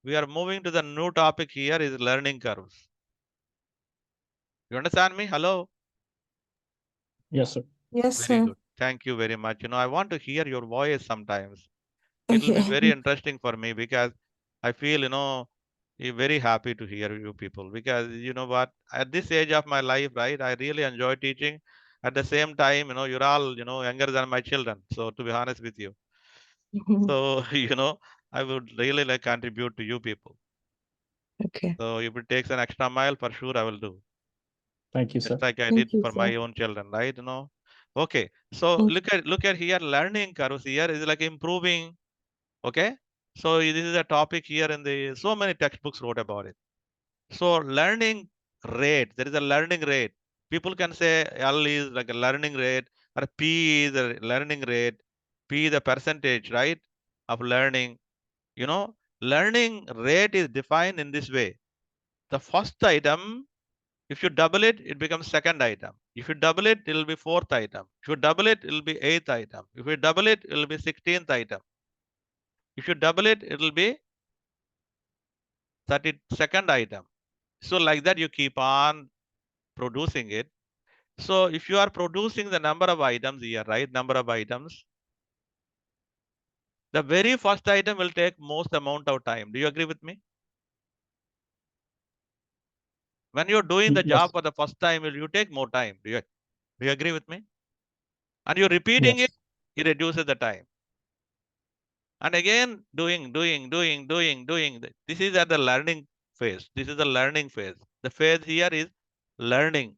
We are moving to the new topic here is learning curves. You understand me? Hello? Yes, sir. Yes, Very sir. good. Thank you very much. You know, I want to hear your voice sometimes. It will be very Okay. interesting for me because I feel, you know, very happy to hear you people because you know what, at this age of my life, right, I really enjoy teaching. At the same time, you know, you're all, you know, younger than my children. So to be honest with you, so you know, I would really like contribute to you people. Okay. So if it takes an extra mile, for sure I will do. Thank you, sir. Just like I did Thank you, for my sir. own children, right? You know. Okay. So Thank look at here, learning curves here is like improving. Okay. So this is a topic here in the so many textbooks wrote about it. So learning rate, there is a learning rate. People can say L is like a learning rate or P is a learning rate, P is the percentage, right, of learning. You know, learning rate is defined in this way. The first item, if you double it, it becomes second item. If you double it, it will be fourth item. If you double it, it will be eighth item. If you double it, it will be 16th item. If you double it, it will be 32nd item. So like that, you keep on producing it. So if you are producing the number of items here, right? Number of items, the very first item will take most amount of time. Do you agree with me? When you're doing the Yes. job for the first time, will you take more time? Do you agree with me? And you're repeating Yes. it, it reduces the time. And again, doing. This is at the learning phase. This is the learning phase. The phase here is learning.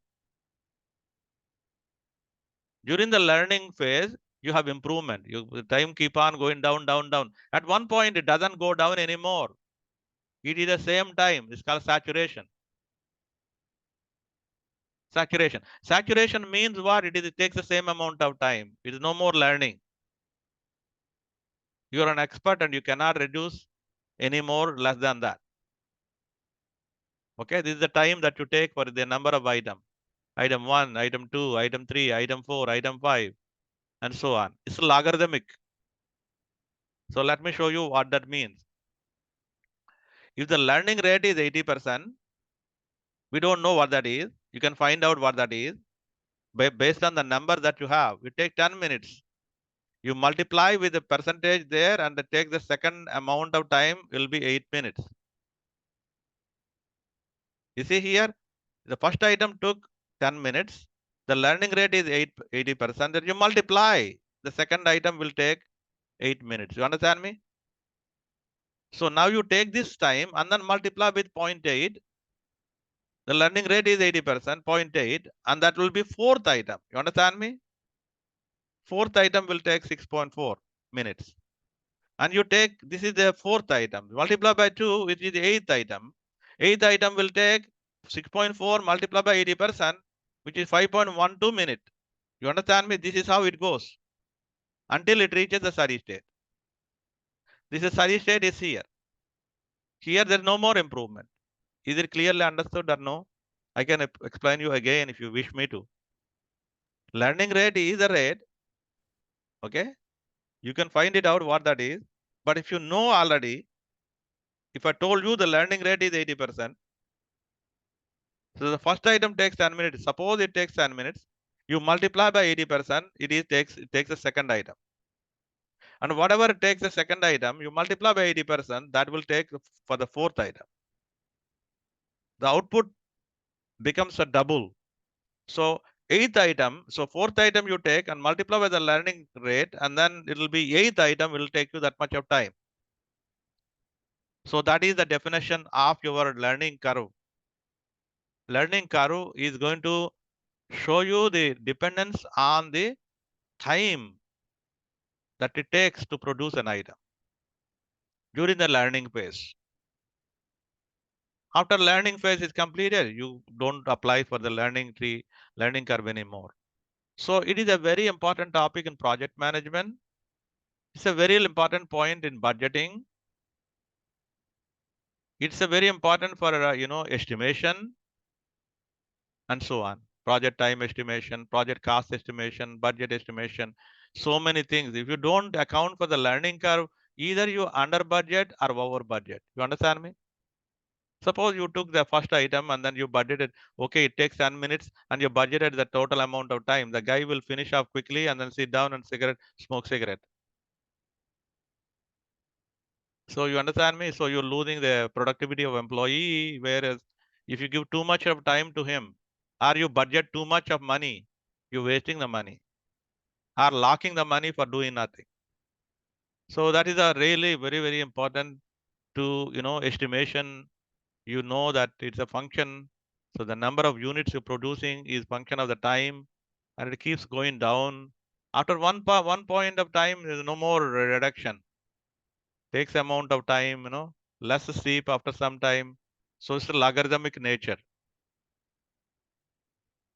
During the learning phase, you have improvement. The time keep on going down. At one point, it doesn't go down anymore. It is the same time. It's called saturation. Saturation means what? It takes the same amount of time. It is no more learning. You are an expert and you cannot reduce any more less than that. Okay, this is the time that you take for the number of items. Item 1, item 2, item 3, item 4, item 5, and so on. It's logarithmic. So let me show you what that means. If the learning rate is 80%, we don't know what that is. You can find out what that is based on the number that you have. You take 10 minutes. You multiply with the percentage there and take the second amount of time will be 8 minutes. You see here, the first item took 10 minutes. The learning rate is 80%. Then you multiply. The second item will take 8 minutes. You understand me? So now you take this time and then multiply with 0.8. The learning rate is 80%, 0.8, and that will be fourth item. You understand me? Fourth item will take 6.4 minutes. And you take, this is the fourth item. Multiply by 2, which is the eighth item. Eighth item will take 6.4 multiplied by 80%, which is 5.12 minutes. You understand me? This is how it goes until it reaches the steady state. This is steady state is here. Here there is no more improvement. Is it clearly understood or no? I can explain you again if you wish me to. Learning rate is a rate. Okay. You can find it out what that is. But if you know already, if I told you the learning rate is 80%, so the first item takes 10 minutes. Suppose it takes 10 minutes. You multiply by 80%, it takes the second item. And whatever it takes the second item, you multiply by 80%, that will take for the fourth item. The output becomes a double. So eighth item, so fourth item you take and multiply by the learning rate, and then it will be eighth item will take you that much of time. So that is the definition of your learning curve. Learning curve is going to show you the dependence on the time that it takes to produce an item during the learning phase. After learning phase is completed, you don't apply for the learning curve anymore. So it is a very important topic in project management. It's a very important point in budgeting. It's a very important for estimation and so on. Project time estimation, project cost estimation, budget estimation, so many things. If you don't account for the learning curve, either you under budget or over budget. You understand me? Suppose you took the first item and then you budgeted, okay, it takes 10 minutes and you budgeted the total amount of time. The guy will finish off quickly and then sit down and smoke cigarette. So you understand me? So you're losing the productivity of employee, whereas if you give too much of time to him, or you budget too much of money, you're wasting the money, or locking the money for doing nothing. So that is a really very, very important to, estimation. You know that it's a function. So the number of units you're producing is function of the time, and it keeps going down. After one point of time, there's no more reduction. Takes amount of time, less steep after some time. So it's a logarithmic nature.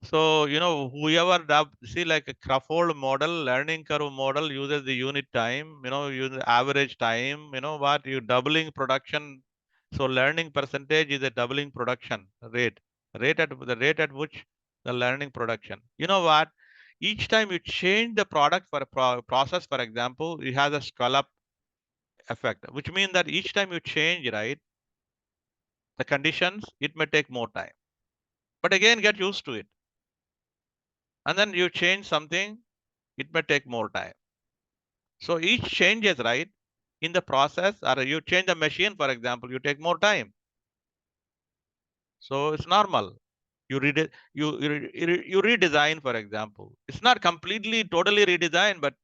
So, whoever see like a Crawford model, learning curve model uses the unit time, use the average time, what you doubling production. So learning percentage is a doubling production rate, the rate at which the learning production. You know what? Each time you change the product for a process, for example, it has a scale-up effect, which means that each time you change, right, the conditions, it may take more time. But again, get used to it. And then you change something, it may take more time. So each changes, right, in the process, or you change the machine, for example, you take more time. So it's normal. You redesign, for example. It's not completely, totally redesigned, but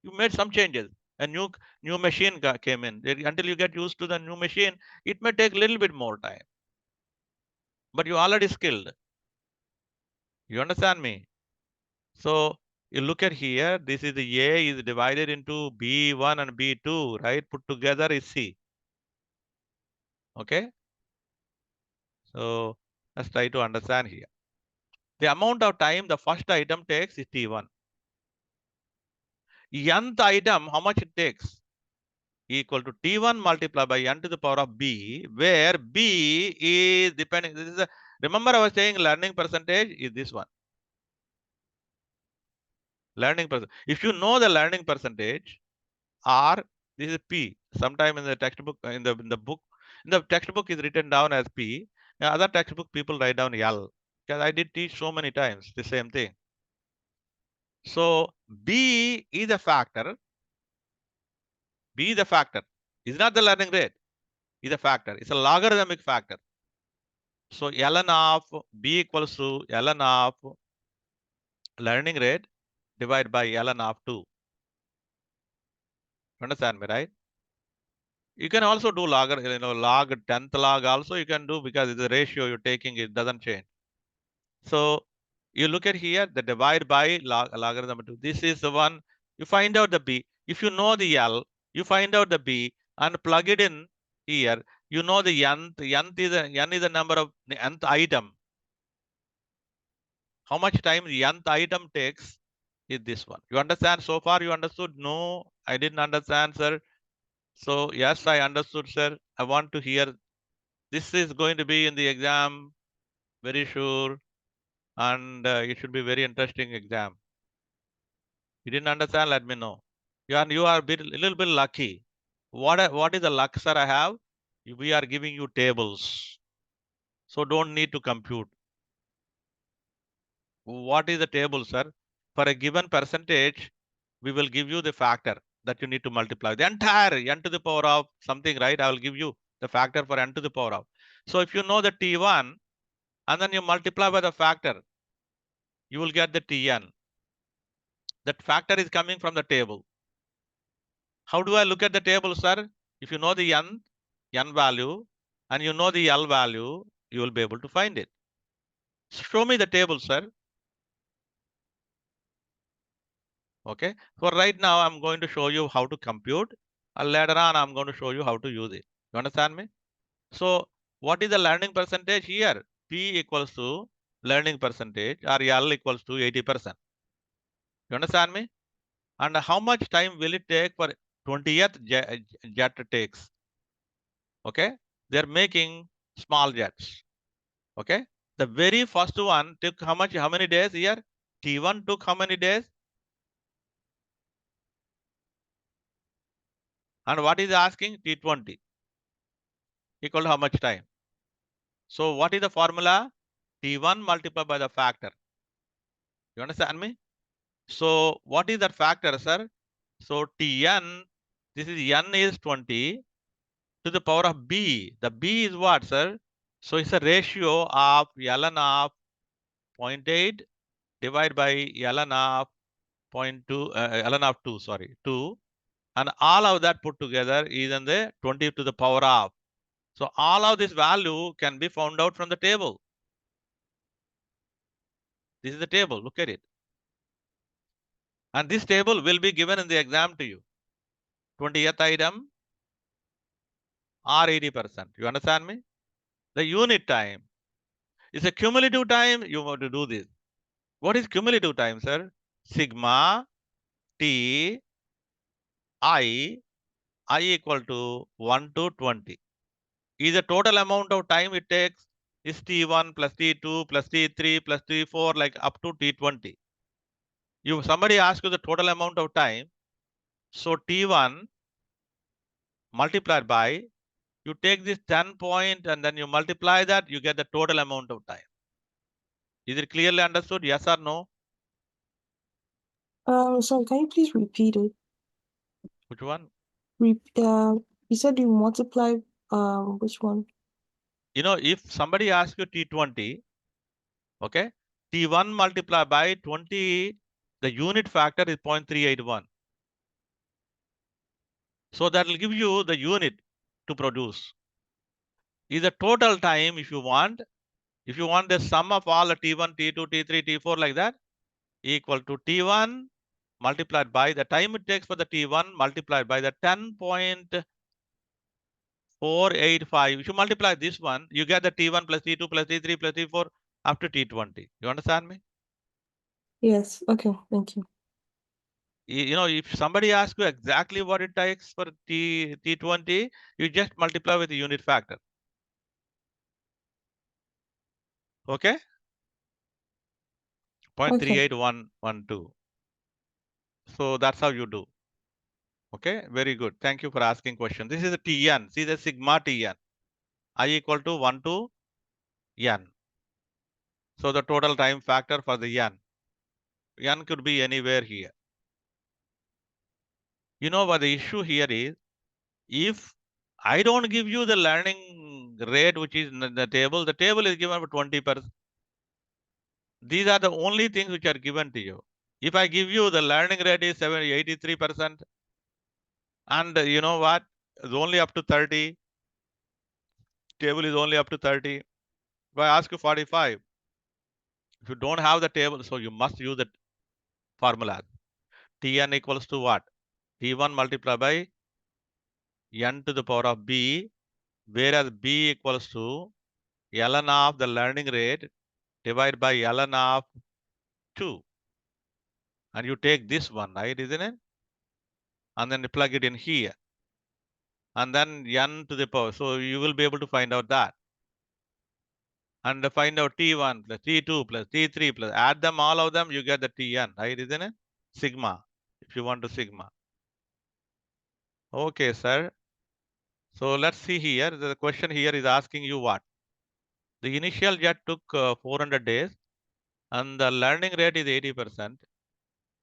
you made some changes. A new machine came in. Until you get used to the new machine, it may take a little bit more time. But you're already skilled. You understand me? So you look at here, this is the A is divided into B1 and B2, right? Put together is C. Okay. So let's try to understand here. The amount of time the first item takes is T1. Nth item, how much it takes? Equal to T1 multiplied by n to the power of B, where B is depending. This is remember I was saying learning percentage is this one. Learning percentage. If you know the learning percentage, R, this is P. Sometime in the textbook, in the textbook is written down as P. In other textbook, people write down L. because I did teach so many times the same thing. So B is a factor. B is a factor. It's not the learning rate. It's a factor. It's a logarithmic factor. So ln of B equals to ln of learning rate divided by ln of 2. Understand me, right? You can also do log 10th log also you can do, because it's a ratio you're taking, it doesn't change. So you look at here, the divide by logarithm 2. This is the one, you find out the B. If you know the L, you find out the B and plug it in here. You know the nth is the number of the nth item. How much time the nth item takes is this one. You understand so far? You understood? No, I didn't understand, sir. So yes, I understood, sir. I want to hear. This is going to be in the exam, very sure, and it should be very interesting exam. You didn't understand? Let me know. You are a little bit lucky. What is the luck, sir? I have. We are giving you tables, so don't need to compute. What is the table, sir? For a given percentage, we will give you the factor that you need to multiply the entire n to the power of something, right? I will give you the factor for n to the power of. So if you know the T1 and then you multiply by the factor, you will get the Tn. That factor is coming from the table. How do I look at the table, sir? If you know the n value and you know the L value, you will be able to find it. Show me the table, sir. Okay. For right now, I'm going to show you how to compute. And later on, I'm going to show you how to use it. You understand me? So what is the learning percentage here? P equals to learning percentage, or L equals to 80%. You understand me? And how much time will it take for 20th jet takes? Okay. They're making small jets. Okay. The very first one took how many days here? T1 took how many days? And what is asking? T20 equal to how much time? So what is the formula? T1 multiplied by the factor. You understand me? So what is that factor, sir? So Tn, this is n is 20 to the power of B. The B is what, sir? So it's a ratio of ln of 0.8 divided by ln of 0.2, ln of 2, sorry, 2. And all of that put together is in the 20 to the power of. So all of this value can be found out from the table. This is the table. Look at it. And this table will be given in the exam to you. 20th item or 80%. You understand me? The unit time is a cumulative time. You want to do this. What is cumulative time, sir? Sigma T I equal to 1 to 20. Is the total amount of time it takes is T1 plus T2 plus T3 plus T4, like up to T20. Somebody asks you the total amount of time. So T1 multiplied by, you take this 10 point and then you multiply that, you get the total amount of time. Is it clearly understood? Yes or no? So can you please repeat it? Which one? You said you multiply, which one? You know, if somebody asks you T20, okay, T1 multiplied by 20, the unit factor is 0.381. So that will give you the unit to produce. Is the total time if you want. If you want the sum of all the T1, T2, T3, T4 like that, equal to T1 multiplied by the time it takes for the T1 multiplied by the 10.485. If you multiply this one, you get the T1 plus T2 plus T3 plus T4 up to T20. You understand me? Yes. Okay. Thank you. You know, if somebody asks you exactly what it takes for T20, you just multiply with the unit factor. Okay? 0.38112. So that's how you do. Okay, very good. Thank you for asking question. This is the Tn. See the sigma Tn. I equal to 1 to n. So the total time factor for the n could be anywhere here. You know what the issue here is? If I don't give you the learning rate, which is in the table is given for 20%. These are the only things which are given to you. If I give you the learning rate is 83%, and you know what, it's only up to 30, table is only up to 30. If I ask you 45, if you don't have the table, so you must use the formula. Tn equals to what? T1 multiplied by n to the power of b, whereas b equals to ln of the learning rate divided by ln of 2. And you take this one, right, isn't it? And then you plug it in here. And then n to the power. So you will be able to find out that. And find out T1 plus T2 plus T3 plus, add them, all of them, you get the Tn, right, isn't it? Sigma, if you want to sigma. Okay, sir. So let's see here. The question here is asking you what? The initial jet took 400 days and the learning rate is 80%.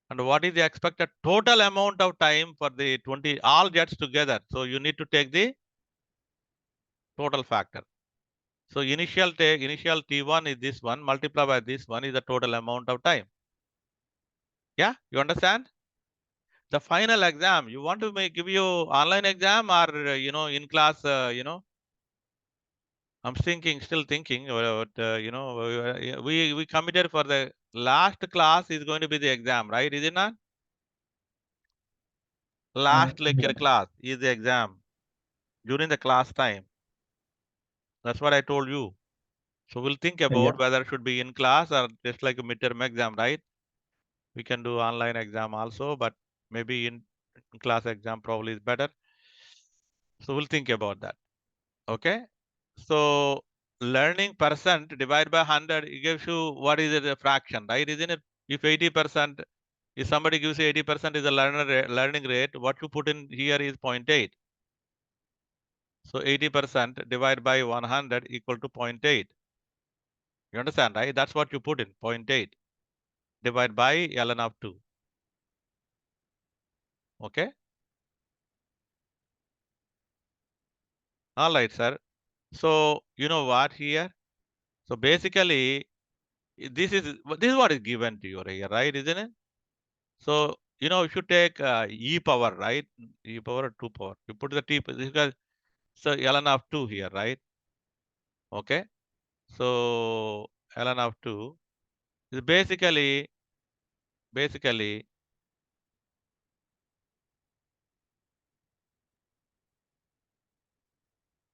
And what is the expected total amount of time for the 20, all jets together? So you need to take the total factor. So initial T1 is this one, multiply by this one is the total amount of time. Yeah, you understand? The final exam, you want to give you online exam or, in class, I'm still thinking about, we committed for the last class is going to be the exam, right? Is it not? Last lecture Yeah. class is the exam during the class time. That's what I told you. So we'll think about Yeah. whether it should be in class or just like a midterm exam, right? We can do online exam also, but maybe in class exam probably is better. So we'll think about that. Okay. So learning percent divided by 100, it gives you what is it, a fraction, right? Isn't it? If 80%, if somebody gives you 80% is the learning rate, what you put in here is 0.8. So 80% divided by 100 equal to 0.8. You understand, right? That's what you put in, 0.8 divided by ln of 2. Okay. All right, sir. So you know what here? So basically, this is what is given to you here, right? Isn't it? So if you take e power, right? E power or 2 power, you put the t because so ln of 2 here, right? Okay. So ln of 2 is basically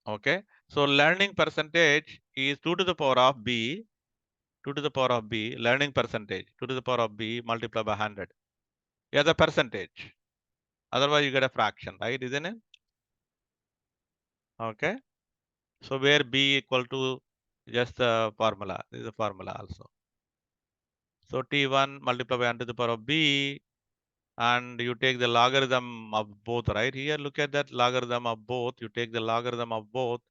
okay. So learning percentage is 2 to the power of b, 2 to the power of b, learning percentage, 2 to the power of b multiplied by 100. Yeah, the percentage. Otherwise, you get a fraction, right? Isn't it? Okay. So where b equal to just the formula. This is the formula also. So T1 multiplied by n to the power of b, and you take the logarithm of both, right? Here, look at that logarithm of both. You take the logarithm of both.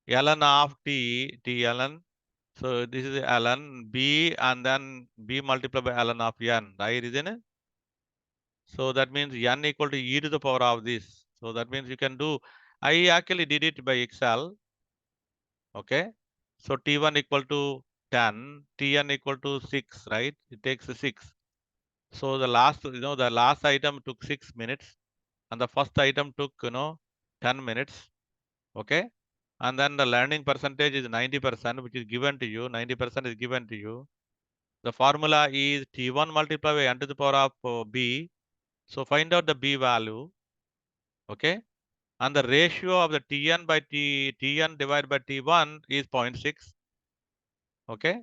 ln of t ln. So this is ln b, and then b multiplied by ln of n, right? Isn't it? So that means n equal to e to the power of this. So that means you can do, I actually did it by Excel. Okay. So T1 equal to 10, Tn equal to 6, right? It takes 6. So the last item took 6 minutes and the first item took, 10 minutes. Okay. And then the learning percentage is 90%, which is given to you. 90% is given to you. The formula is T1 multiplied by n to the power of b. So find out the b value. Okay. And the ratio of the Tn by Tn divided by T1 is 0.6. Okay.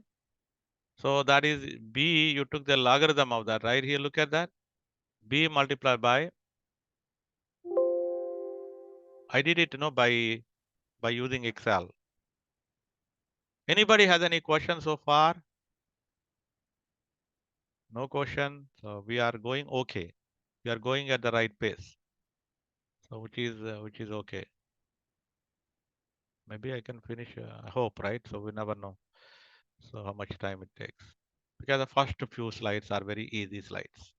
So that is b, you took the logarithm of that, right? Here, look at that. B multiplied by, I did it, by using Excel. Anybody has any questions so far? No question. So we are going okay. We are going at the right pace. So which is okay. Maybe I can finish. I hope, right? So we never know. So how much time it takes? Because the first few slides are very easy slides.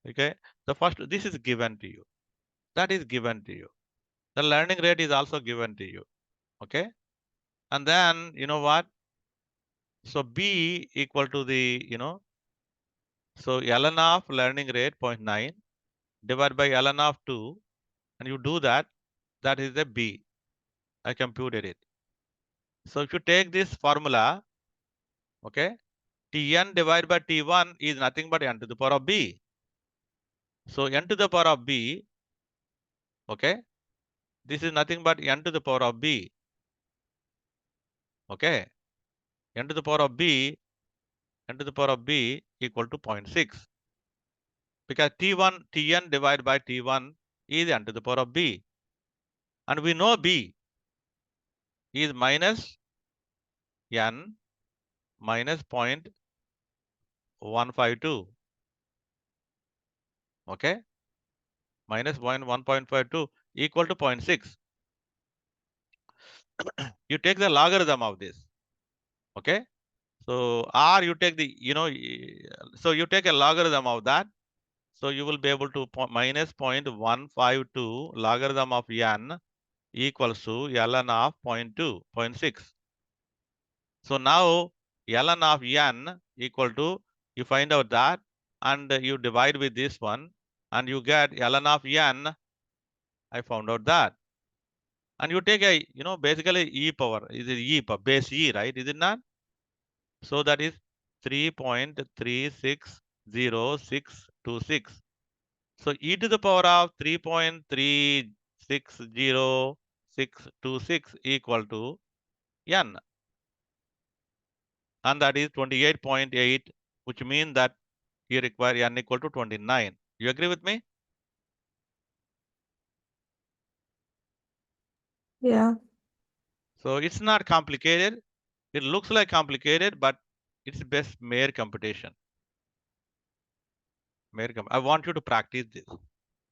Okay, the first, this is given to you. That is given to you. The learning rate is also given to you. Okay, and then you know what? So B equal to the, so ln of learning rate 0.9 divided by ln of 2, and you do that, that is the B. I computed it. So if you take this formula, okay, Tn divided by T1 is nothing but n to the power of B. So n to the power of B, okay, this is nothing but n to the power of B. Okay, n to the power of B, n to the power of B equal to 0.6. Because Tn divided by T1 is n to the power of B. And we know B is minus n minus 0.152. Okay, minus 1.52 equal to 0.6. You take the logarithm of this. Okay, so or you take the, so you take a logarithm of that. So you will be able to minus 0.152 logarithm of n equals to ln of 0.2, 0.6. So now ln of n equal to, you find out that, and you divide with this one, and you get ln of n. I found out that. And you take a, basically e power, is it e power, base e, right? Is it not? So that is 3.360626. So e to the power of 3.360626 equal to n. And that is 28.8, which means that you require n equal to 29. You agree with me? Yeah. So it's not complicated. It looks like complicated, but it's best mere computation. I want you to practice this.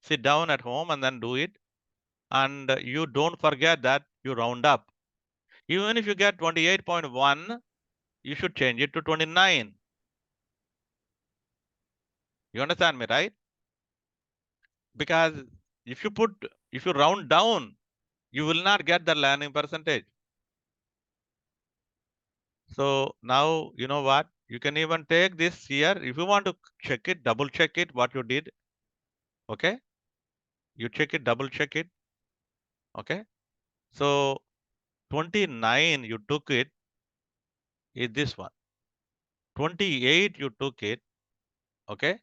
Sit down at home and then do it. And you don't forget that you round up. Even if you get 28.1, you should change it to 29. You understand me, right? Because if you round down, you will not get the learning percentage. So now, you know what? You can even take this here. If you want to check it, double check it, what you did. Okay. You check it, double check it. Okay. So 29, you took it, is this one. 28, you took it. Okay.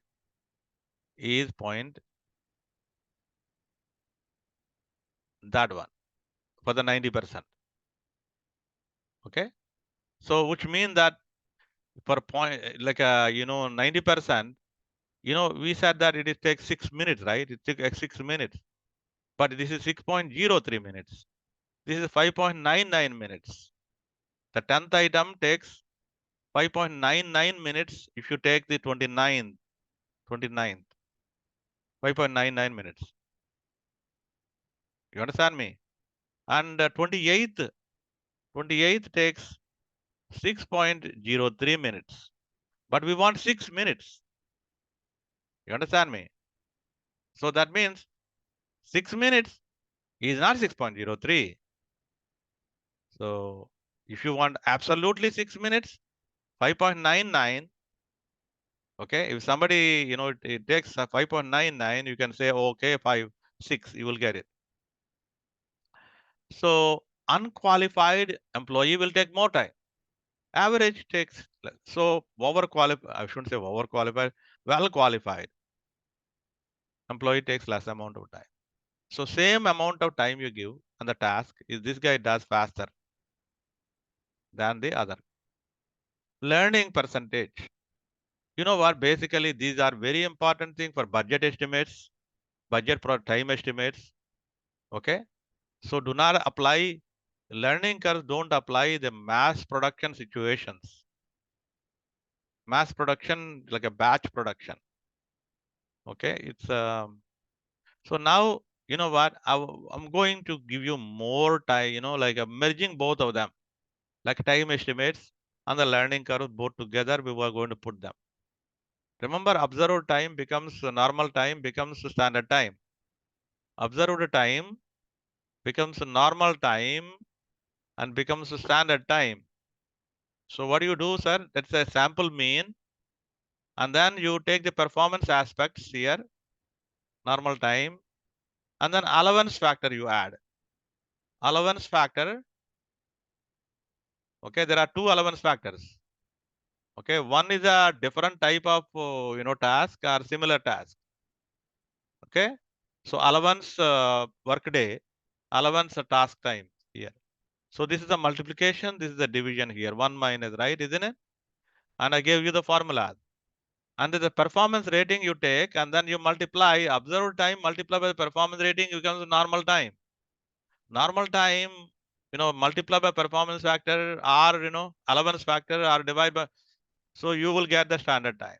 Is point that one for the 90%. Okay. So which means that for point, like, 90%, we said that it takes 6 minutes, right? It takes 6 minutes, but this is 6.03 minutes. This is 5.99 minutes. The 10th item takes 5.99 minutes if you take the 29th, 5.99 minutes. You understand me? And 28th takes 6.03 minutes, but we want 6 minutes. You understand me? So that means 6 minutes is not 6.03. So if you want absolutely 6 minutes, 5.99. Okay, if somebody, it takes 5.99, you can say, okay, 6, you will get it. So unqualified employee will take more time. Average takes, so overqualified, I shouldn't say overqualified, well qualified employee takes less amount of time. So same amount of time you give on the task, is this guy does faster than the other. Learning percentage. You know what? Basically, these are very important thing for budget estimates, budget for time estimates. Okay. So do not apply learning curves, don't apply the mass production situations. Mass production, like a batch production. Okay. It's so now, you know what? I'm going to give you more time, like merging both of them. like time estimates and the learning curve both together, we were going to put them. Remember, observed time becomes normal time, becomes standard time. Observed time becomes normal time and becomes standard time. So what do you do, sir? That's a sample mean. And then you take the performance aspects here, normal time, and then allowance factor you add. Allowance factor, okay, there are two allowance factors. Okay, one is a different type of, task or similar task. Okay, so allowance work day, allowance task time here. So this is the multiplication, this is the division here, 1 minus, right, isn't it? And I gave you the formula. And the performance rating you take, and then you multiply observed time, multiply by the performance rating, becomes normal time. Normal time, multiply by performance factor or, allowance factor or divide by, so you will get the standard time.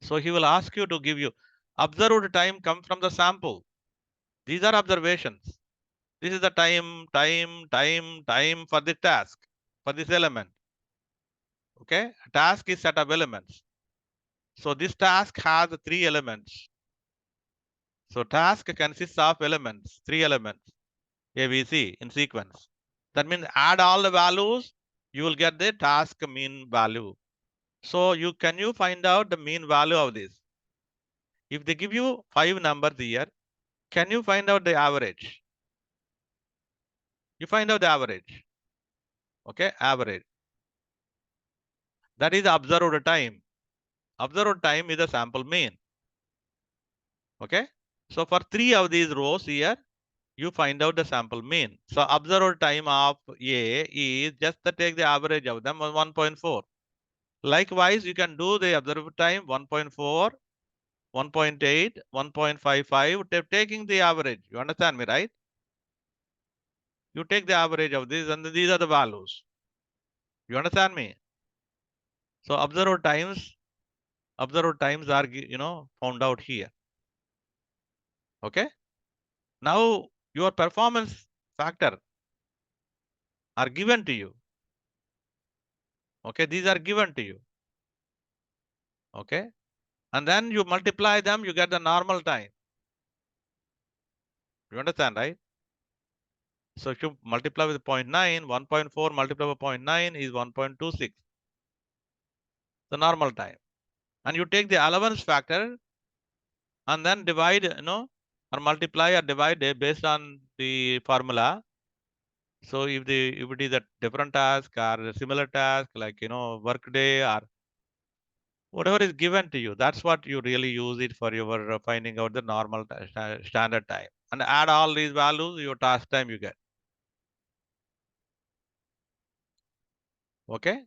So he will ask you to give you observed time come from the sample. These are observations. This is the time for the task, for this element. Okay, task is set of elements. So this task has 3 elements. So task consists of elements, 3 elements, A, B, C in sequence. That means add all the values, you will get the task mean value. So can you find out the mean value of this? If they give you 5 numbers here, can you find out the average? You find out the average. Okay, average. That is observed time. Observed time is a sample mean. Okay, so for 3 of these rows here, you find out the sample mean. So observed time of A is just to take the average of them 1.4. Likewise, you can do the observed time 1.4, 1.8, 1.55, taking the average. You understand me, right? You take the average of this and these are the values. You understand me? So observed times are, found out here. Okay. Now your performance factor are given to you. Okay. These are given to you. Okay. And then you multiply them, you get the normal time. You understand, right? So if you multiply with 0.9, 1.4 multiplied by 0.9 is 1.26. The normal time. And you take the allowance factor and then divide, or multiply or divide it based on the formula. So if it is a different task or a similar task, like, work day or whatever is given to you, that's what you really use it for your finding out the normal standard time. And add all these values, your task time you get. Okay.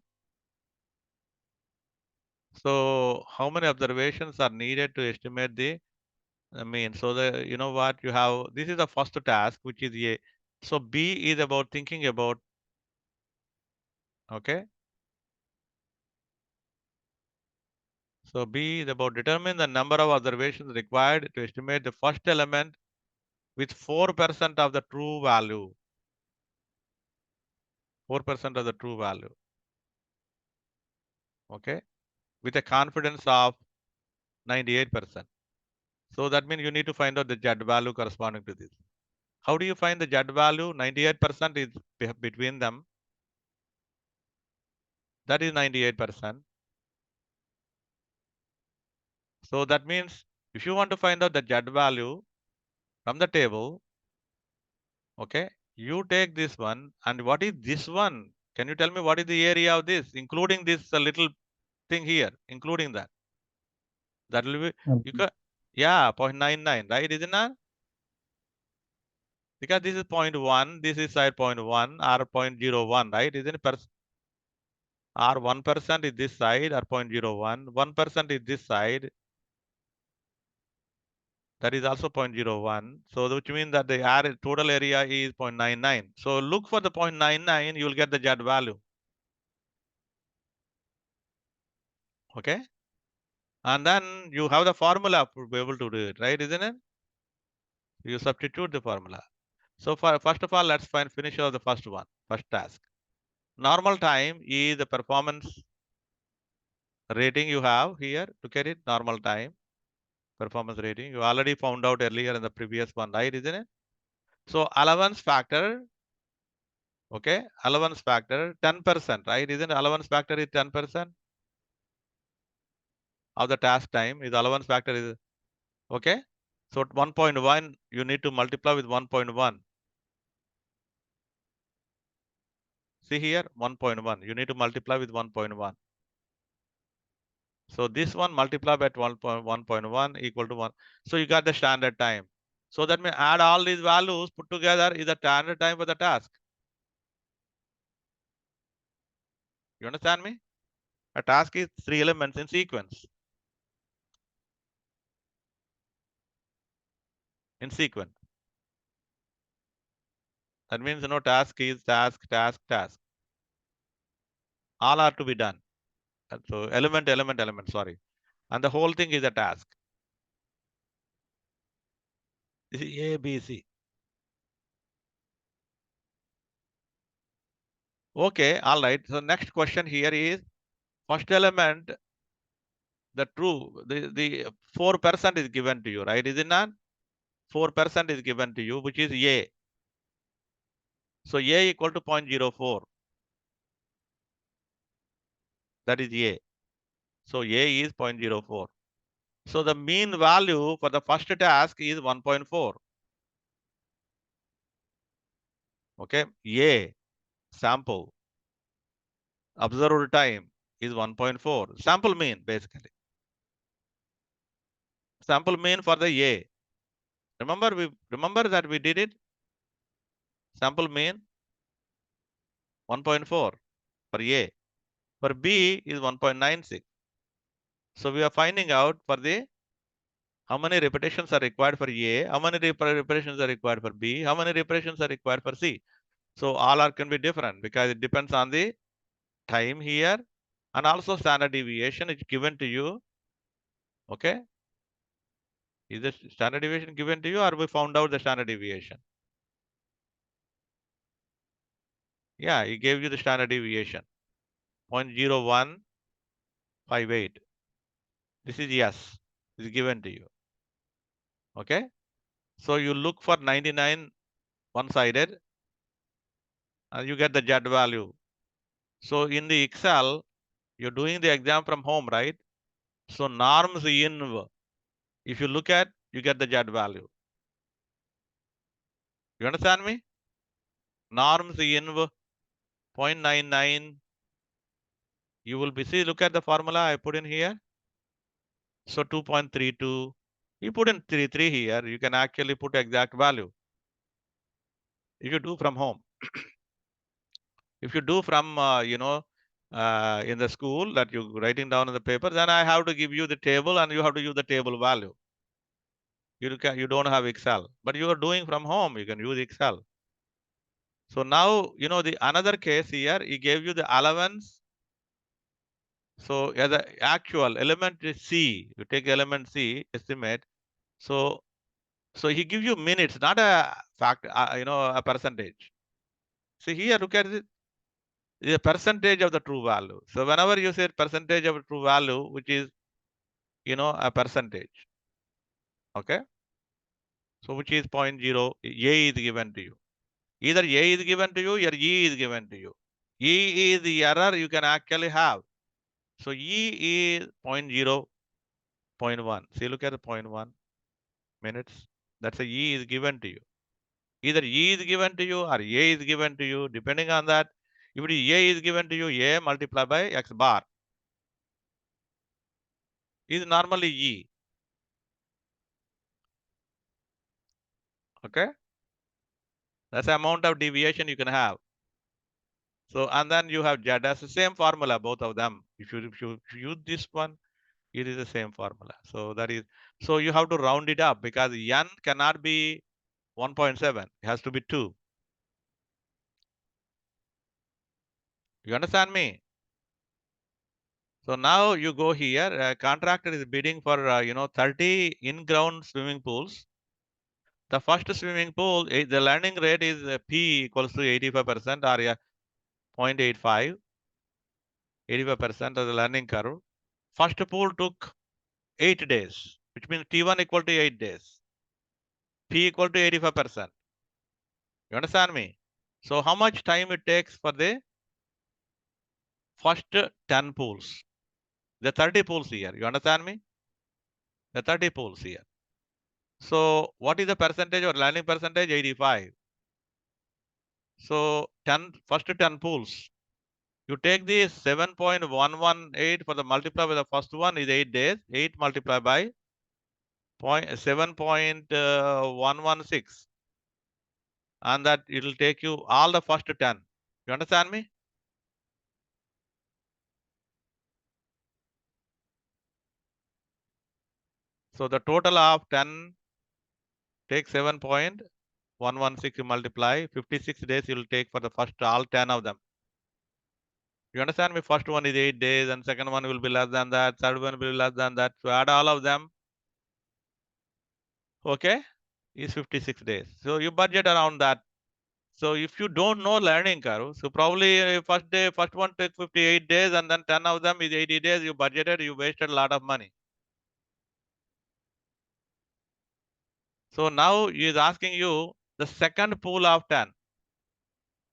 So how many observations are needed to estimate the mean? So you know what you have, this is the first task, which is A. So B is about thinking about, okay. So B is about determine the number of observations required to estimate the first element with 4% of the true value. 4% of the true value. Okay. With a confidence of 98%. So that means you need to find out the Z value corresponding to this. How do you find the Z value? 98% is between them. That is 98%. So that means if you want to find out the Z value from the table, okay, you take this one. And what is this one? Can you tell me what is the area of this, including this little thing here, including that? That will be, you can, yeah, 0.99, right? Isn't that? Because this is 0.1, this is side 0.1 or 0.01, right? Isn't it? Or 1% is this side or 0.01, 1% is this side. That is also 0.01. So which means that the total area is 0.99. So look for the 0.99, you will get the Z value. Okay. And then you have the formula to be able to do it, right? Isn't it? You substitute the formula. So first of all, let's finish the first one, first task. Normal time is the performance rating you have here. Look at it, normal time, performance rating. You already found out earlier in the previous one, right, isn't it? So allowance factor, okay, allowance factor 10%, right? Isn't allowance factor is 10% of the task time? Is allowance factor is okay? So 1.1, you need to multiply with 1.1. See here, 1.1. You need to multiply with 1.1. So this one multiply by 1.1 equal to 1. So you got the standard time. So that means add all these values put together is the standard time for the task. You understand me? A task is 3 elements in sequence. In sequence. That means, task is task, task, task. All are to be done. So element, sorry. And the whole thing is a task. This is A, B, C. Okay, all right. So next question here is first element, the true, the 4% is given to you, right? Is it not? 4% is given to you, which is A. So A equal to 0.04. That is A. So A is 0.04. So the mean value for the first task is 1.4. Okay, A sample observed time is 1.4. Sample mean basically. Sample mean for the A. Remember that we did it. Sample mean 1.4 for A. For B is 1.96. So we are finding out for the how many repetitions are required for A, how many repetitions are required for B, how many repetitions are required for C. So all are can be different because it depends on the time here and also standard deviation is given to you. Okay. Is the standard deviation given to you or we found out the standard deviation? Yeah, he gave you the standard deviation 0.0158. This is yes, is given to you. Okay. So you look for 99 one-sided and you get the Z value. So in the Excel, you're doing the exam from home, right? So norms in, if you look at, you get the Z value. You understand me? Norms in 0.99. You will be, see, look at the formula I put in here. So 2.32. You put in 33 here. You can actually put exact value. If you do from home. If you do from, in the school that you writing down in the paper, then I have to give you the table and you have to use the table value. You don't have Excel, but you are doing from home. You can use Excel. So now, the another case here, he gave you the allowance. So as the actual element is C, you take element C, estimate. So he gives you minutes, not a fact, a percentage. See here, look at it. The percentage of the true value. So whenever you say percentage of true value, which is, a percentage. Okay. So which is 0.0, A is given to you. Either A is given to you or E is given to you. E is the error you can actually have. So E is 0.1. See, look at the 0.1 minutes. That's a E is given to you. Either E is given to you or A is given to you. Depending on that, if A is given to you, A multiplied by X bar is normally E. Okay. That's the amount of deviation you can have. So, and then you have Z. That's the same formula, both of them. If you use this one, it is the same formula. So that is, so you have to round it up because N cannot be 1.7. It has to be 2. You understand me? So now you go here, contractor is bidding for, 30 in-ground swimming pools. The first swimming pool, the learning rate is P equals to 85% or 0.85, 85% of the learning curve. First pool took 8 days, which means T1 equal to 8 days. P equal to 85%. You understand me? So how much time it takes for the first 10 pools? The 30 pools here. You understand me? The 30 pools here. So what is the percentage or learning percentage? 85. So first 10 pools. You take the 7.118 for the multiply by the first one is 8 days. 8 multiplied by 7.116. And that it will take you all the first 10. You understand me? So the total of 10 take 7.116 you multiply 56 days you will take for the first all 10 of them. You understand me? First one is 8 days and second one will be less than that, third one will be less than that. So add all of them. Okay, is 56 days. So you budget around that. So if you don't know learning curve, so probably first one took 58 days and then 10 of them is 80 days. You budgeted, you wasted a lot of money. So now he is asking you the second pool of 10.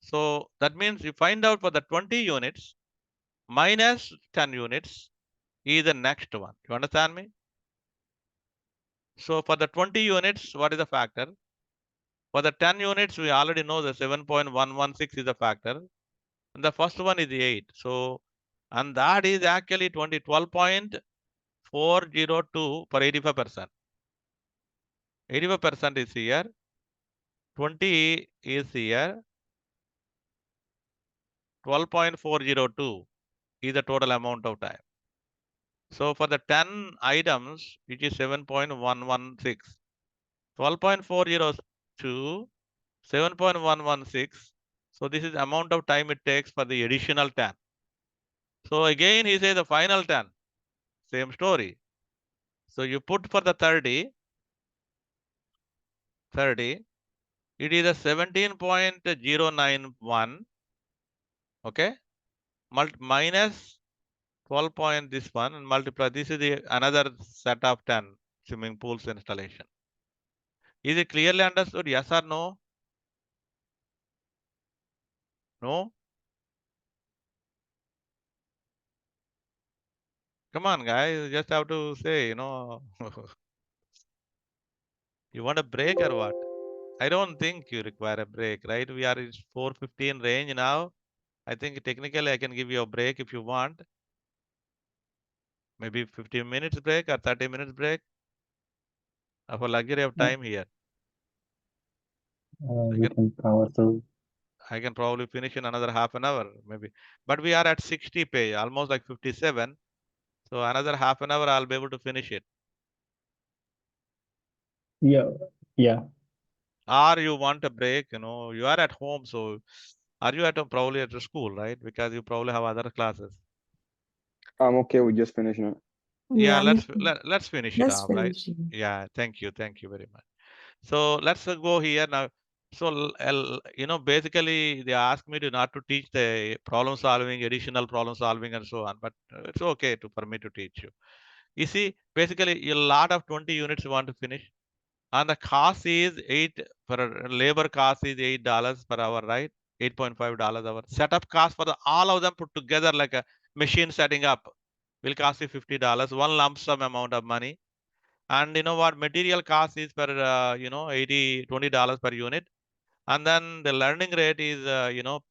So that means you find out for the 20 units minus 10 units is the next one. You understand me? So for the 20 units, what is the factor? For the 10 units, we already know the 7.116 is the factor. And the first one is the 8. So, and that is actually 12.402 for 85%. 85% is here. 20 is here. 12.402 is the total amount of time. So for the 10 items, which is 7.116, 12.402, 7.116. So this is the amount of time it takes for the additional 10. So again, he says the final 10, same story. So you put for the 30, it is a 17.091, okay, minus 12 point this one and multiply. This is the another set of 10 swimming pools installation. Is it clearly understood? Yes or no? No? Come on, guys. You just have to say, you know, you want a break or what? I don't think you require a break, right? We are in 4:15 range now. I think technically I can give you a break if you want. Maybe 15 minutes break or 30 minutes break. Of a luxury of time here. We can power through. I can probably finish in another half an hour, maybe. But we are at 60 page, almost like 57. So another half an hour, I'll be able to finish it. Yeah. Or you want a break, you know, you are at home. So are you at probably at the school, right? Because you probably have other classes. I'm okay with just finishing it. Yeah, me too. let's finish it Let's off, right? finish it. Yeah, thank you very much. So let's go here now. So you know, basically they asked me to not to teach the problem solving, additional problem solving, and so on. But it's okay for me to teach you. You see, basically a lot of 20 units you want to finish, and the cost is labor cost is $8 per hour, right? $8.5 hour. Setup cost for all of them put together, like a machine setting up, will cost you $50. One lump sum amount of money. And you know what? Material cost is per $20 per unit. And then the learning rate is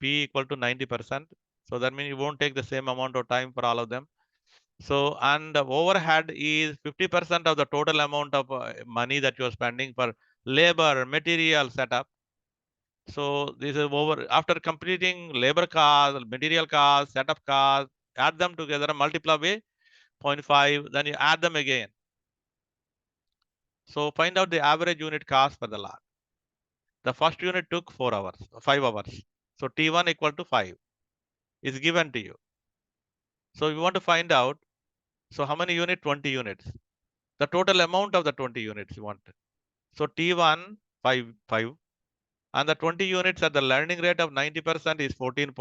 P equal to 90%. So that means you won't take the same amount of time for all of them. So, and the overhead is 50% of the total amount of money that you're spending for labor, material setup. So this is over after completing labor cost, material cost, setup cost, add them together, multiply by 0.5, then you add them again. So find out the average unit cost for the lot. The first unit took 5 hours. So T1 equal to 5 is given to you. So you want to find out, so how many units? 20 units. The total amount of the 20 units you want. So T1, 5, and the 20 units at the learning rate of 90% is 14.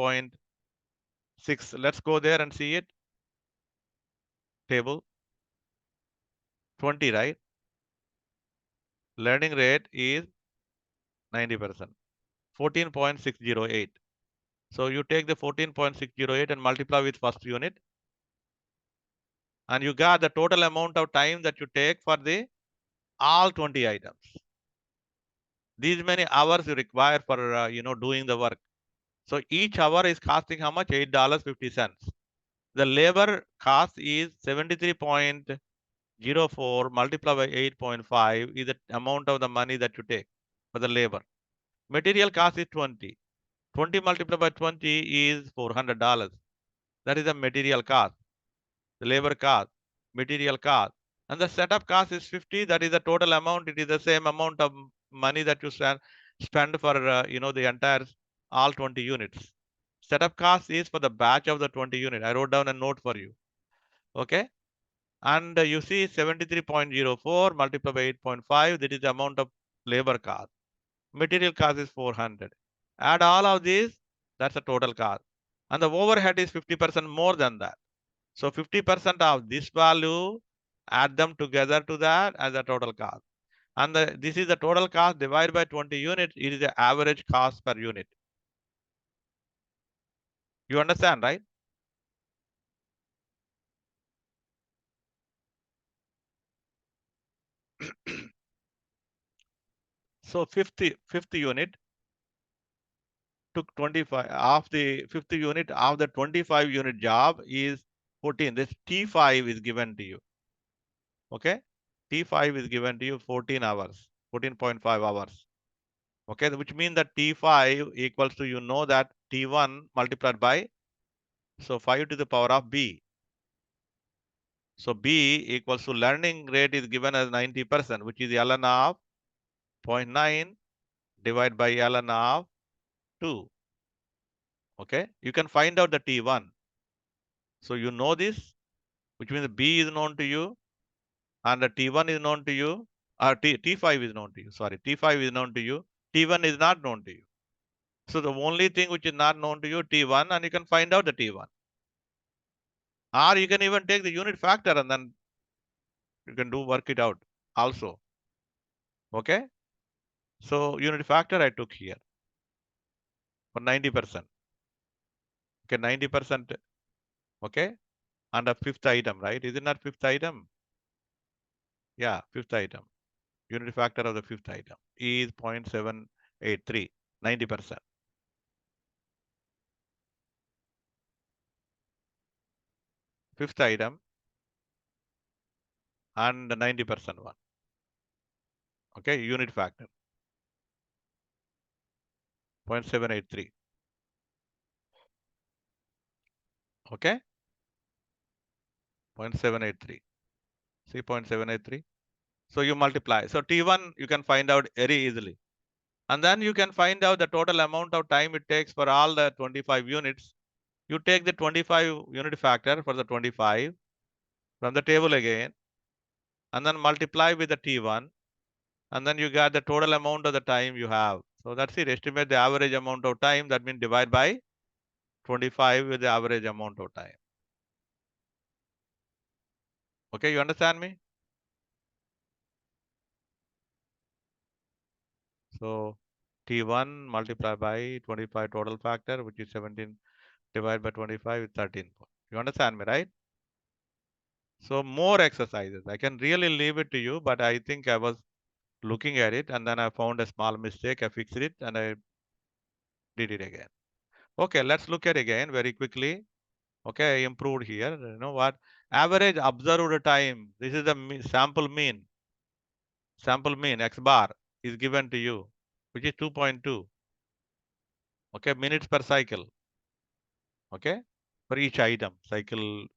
6. Let's go there and see it. Table 20, right? Learning rate is 90%, 14.608. So you take the 14.608 and multiply with first unit, and you got the total amount of time that you take for the all 20 items. These many hours you require for doing the work. So each hour is costing how much? $8.50. The labor cost is 73.04 multiplied by 8.5 is the amount of the money that you take for the labor. Material cost is 20. 20 multiplied by 20 is $400. That is the material cost. The labor cost, material cost, and the setup cost is 50. That is the total amount. It is the same amount of money that you spend for the entire all 20 units. Setup cost is for the batch of the 20 unit. I wrote down a note for you. Okay, and you see 73.04 multiplied by 8.5. That is the amount of labor cost. Material cost is 400. Add all of these. That's the total cost, and the overhead is 50% more than that. So 50% of this value, add them together to that as the total cost. And this is the total cost divided by 20 units. It is the average cost per unit. You understand, right? So fifth unit took 25 of the fifth unit of the 25 unit job is 14. This T5 is given to you. Okay. T5 is given to you 14 hours, 14.5 hours. Okay, which means that T5 equals to, that T1 multiplied by, so 5 to the power of B. So B equals to learning rate is given as 90%, which is ln of 0.9 divided by ln of 2. Okay, you can find out the T1. So you know this, which means B is known to you, and the T1 is known to you, or T5 is known to you. Sorry, T5 is known to you. T1 is not known to you. So the only thing which is not known to you, T1, and you can find out the T1. Or you can even take the unit factor and then you can work it out also. Okay. So unit factor I took here for 90%. Okay, 90%. Okay. And a fifth item, right? Is it not fifth item? Yeah, fifth item. Unit factor of the fifth item is 0.783, 90%. Fifth item and the 90% one. Okay, unit factor 0.783. Okay, 0.783. See 0.783. So you multiply. So T1 you can find out very easily. And then you can find out the total amount of time it takes for all the 25 units. You take the 25 unit factor for the 25 from the table again, and then multiply with the T1, and then you got the total amount of the time you have. So that's it. Estimate the average amount of time. That means divide by 25 with the average amount of time. Okay, you understand me? So T1 multiplied by 25 total factor, which is 17 divided by 25 is 13. You understand me, right? So more exercises. I can really leave it to you, but I think I was looking at it and then I found a small mistake. I fixed it and I did it again. Okay, let's look at again very quickly. Okay, I improved here. You know what? Average observed time. This is the sample mean. Sample mean X bar is given to you, which is 2.2. Okay, minutes per cycle. Okay, for each item. Cycle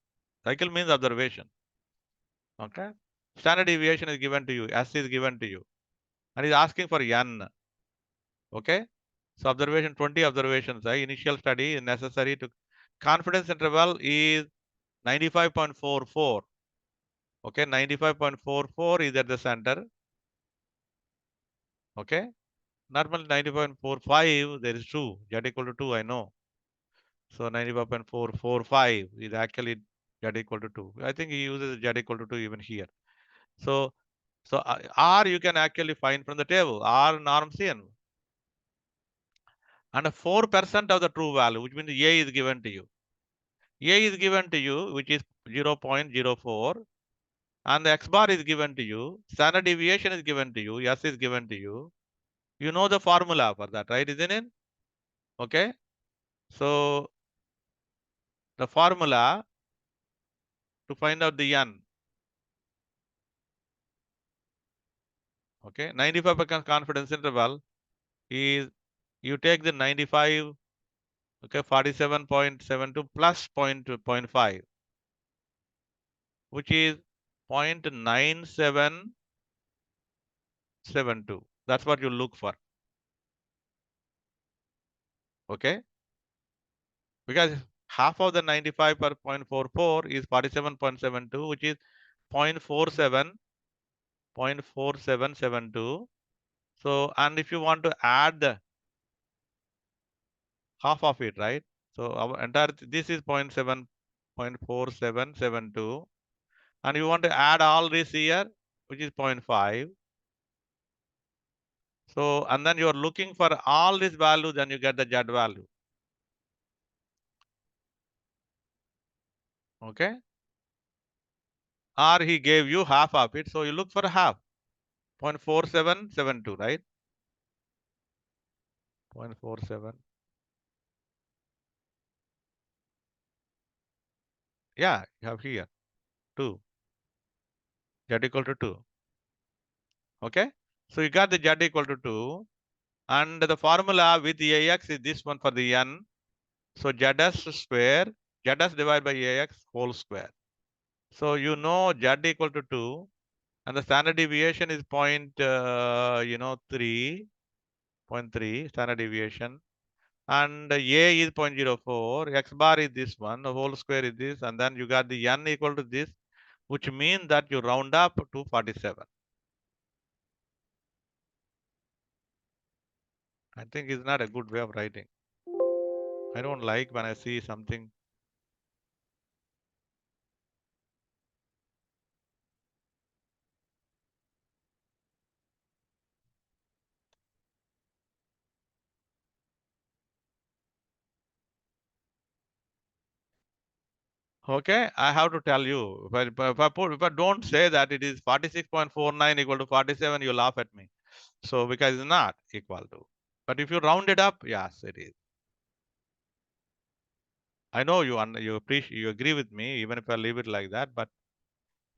means observation. Okay, standard deviation is given to you. S is given to you, and is asking for N. Okay, so 20 observations. Initial study is necessary to confidence interval is 95.44. Okay, 95.44 is at the center. Okay, normal 90.45, there is 2, z equal to 2, I know. So 95.445 is actually Z equal to 2. I think he uses Z equal to 2 even here. So R you can actually find from the table, R norm CN. And 4% of the true value, which means A is given to you. A is given to you, which is 0.04. And the X bar is given to you. Standard deviation is given to you. S is given to you. You know the formula for that, right? Isn't it? Okay. So the formula to find out the N. Okay. 95% confidence interval is you take the 95, okay, 47.72 plus 0.5, which is 0.9772. That's what you look for. Okay. Because half of the 95 per 0.44 is 47.72, which is 0.4772. So, and if you want to add the half of it, right? So our entire, this is 0.4772. And you want to add all this here, which is 0.5. So, and then you're looking for all these values, then you get the Z value. Okay. Or he gave you half of it. So you look for half, 0.4772, right? 0.47. Yeah, you have here 2. Z equal to 2. Okay. So you got the Z equal to 2. And the formula with AX is this one for the N. So ZS square, ZS divided by AX whole square. So you know Z equal to 2. And the standard deviation is 0.3 standard deviation. And A is 0.04. X bar is this one. The whole square is this. And then you got the N equal to this, which means that you round up to 47. I think it's not a good way of writing. I don't like when I see something. Okay, I have to tell you, if I don't say that it is 46.49 equal to 47, you laugh at me. So because it's not equal to. But if you round it up, yes, it is. I know you appreciate, you agree with me, even if I leave it like that, but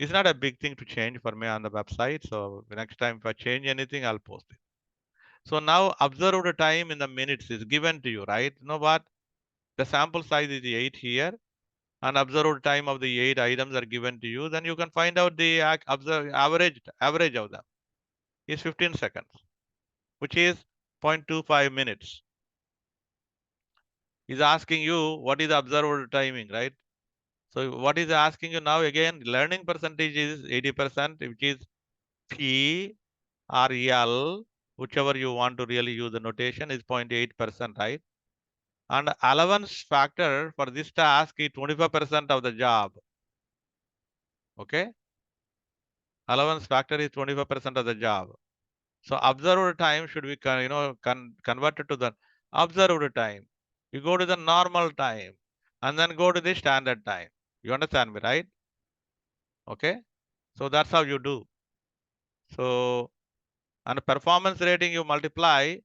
it's not a big thing to change for me on the website. So the next time if I change anything, I'll post it. So now observed time in the minutes is given to you, right? You know what? The sample size is 8 here, and observed time of the 8 items are given to you. Then you can find out the average of them is 15 seconds, which is 0.25 minutes. Is asking you what is the observed timing, right? So what is asking you now again? Learning percentage is 80%, which is P or L, whichever you want to really use the notation is 0.8%, right? And allowance factor for this task is 25% of the job. Okay. Allowance factor is 25% of the job. So observed time should be converted to the observed time. You go to the normal time and then go to the standard time. You understand me, right? Okay. So that's how you do. So, and performance rating you multiply.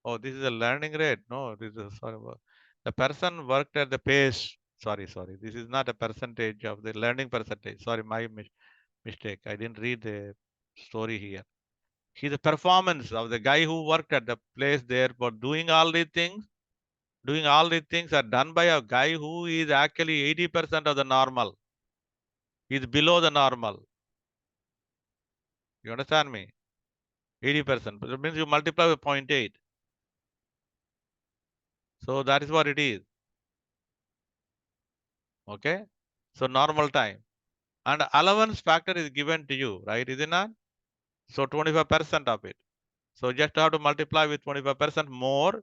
Oh, this is a learning rate. No, this is sorry. The person worked at the pace. Sorry. This is not a percentage of the learning percentage. Sorry, my mistake. I didn't read the story here. He's the performance of the guy who worked at the place there for doing all these things. Doing all these things are done by a guy who is actually 80% of the normal. He's below the normal. You understand me? 80%. But it means you multiply with 0.8. So that is what it is. Okay. So normal time. And allowance factor is given to you, right? Is it not? So 25% of it. So just have to multiply with 25% more.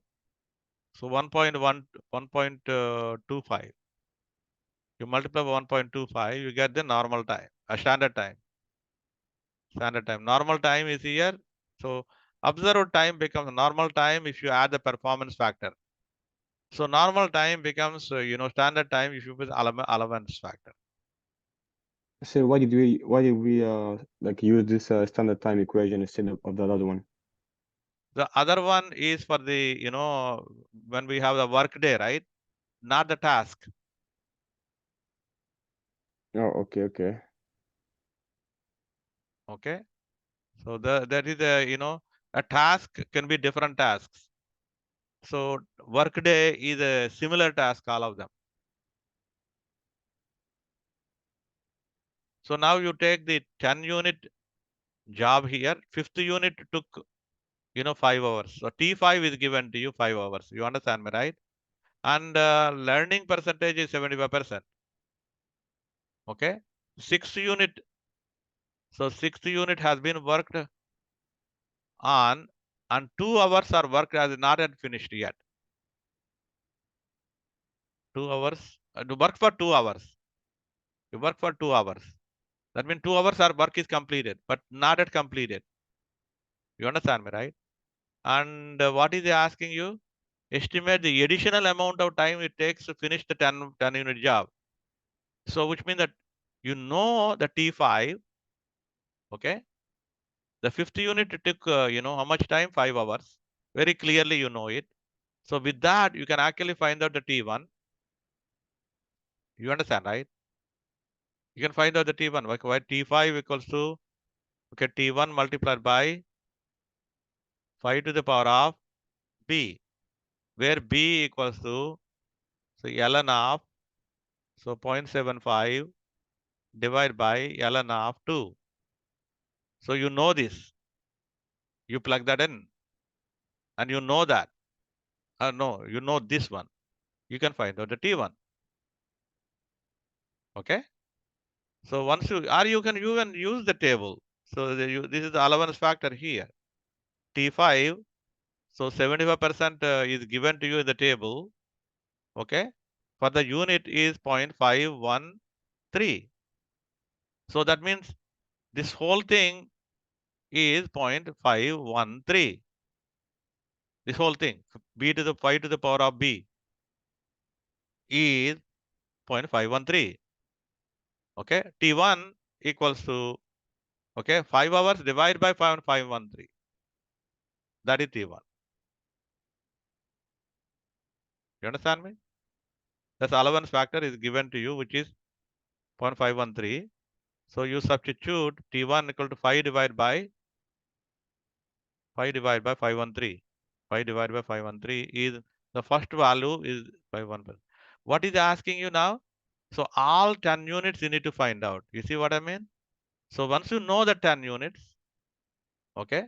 So 1.25. You multiply by 1.25, you get the normal time, a standard time. Standard time. Normal time is here. So observed time becomes normal time if you add the performance factor. So normal time becomes, standard time if you put allowance factor. So why did we like use this standard time equation instead of that other one? The other one is for the, when we have the work day, right? Not the task. Oh, okay. Okay. So that is a task can be different tasks. So work day is a similar task, all of them. So now you take the 10 unit job here. 5th unit took, 5 hours. So T5 is given to you 5 hours. You understand me, right? And learning percentage is 75%. Okay. 6th unit. So 6th unit has been worked on and 2 hours are worked as not yet finished yet. 2 hours. You work for 2 hours. You work for 2 hours. That means 2 hours our work is completed, but not yet completed. You understand me, right? And what is he asking you? Estimate the additional amount of time it takes to finish the 10 unit job. So which means that you know the T5, okay? The 5th unit took, how much time? 5 hours. Very clearly you know it. So with that, you can actually find out the T1. You understand, right? You can find out the T1. Why T5 equals to, okay, T1 multiplied by 5 to the power of B, where B equals to, so ln of, so 0.75 divided by ln of 2. So you know this. You plug that in and you know that. No, you know this one. You can find out the T1. Okay. So once you, or you can use the table. So this is the allowance factor here. T5. So 75% is given to you in the table. Okay. For the unit is 0.513. So that means this whole thing is 0.513. This whole thing, b to the 5 to the power of b is 0.513. Okay. T1 equals to, okay, 5 hours divided by 513. That is T1. You understand me? This allowance factor is given to you, which is 0.513. So you substitute T1 equal to 5 divided by 513. 5 divided by 513 is the first value is 513. What is asking you now? So all 10 units you need to find out. You see what I mean? So once you know the 10 units, okay.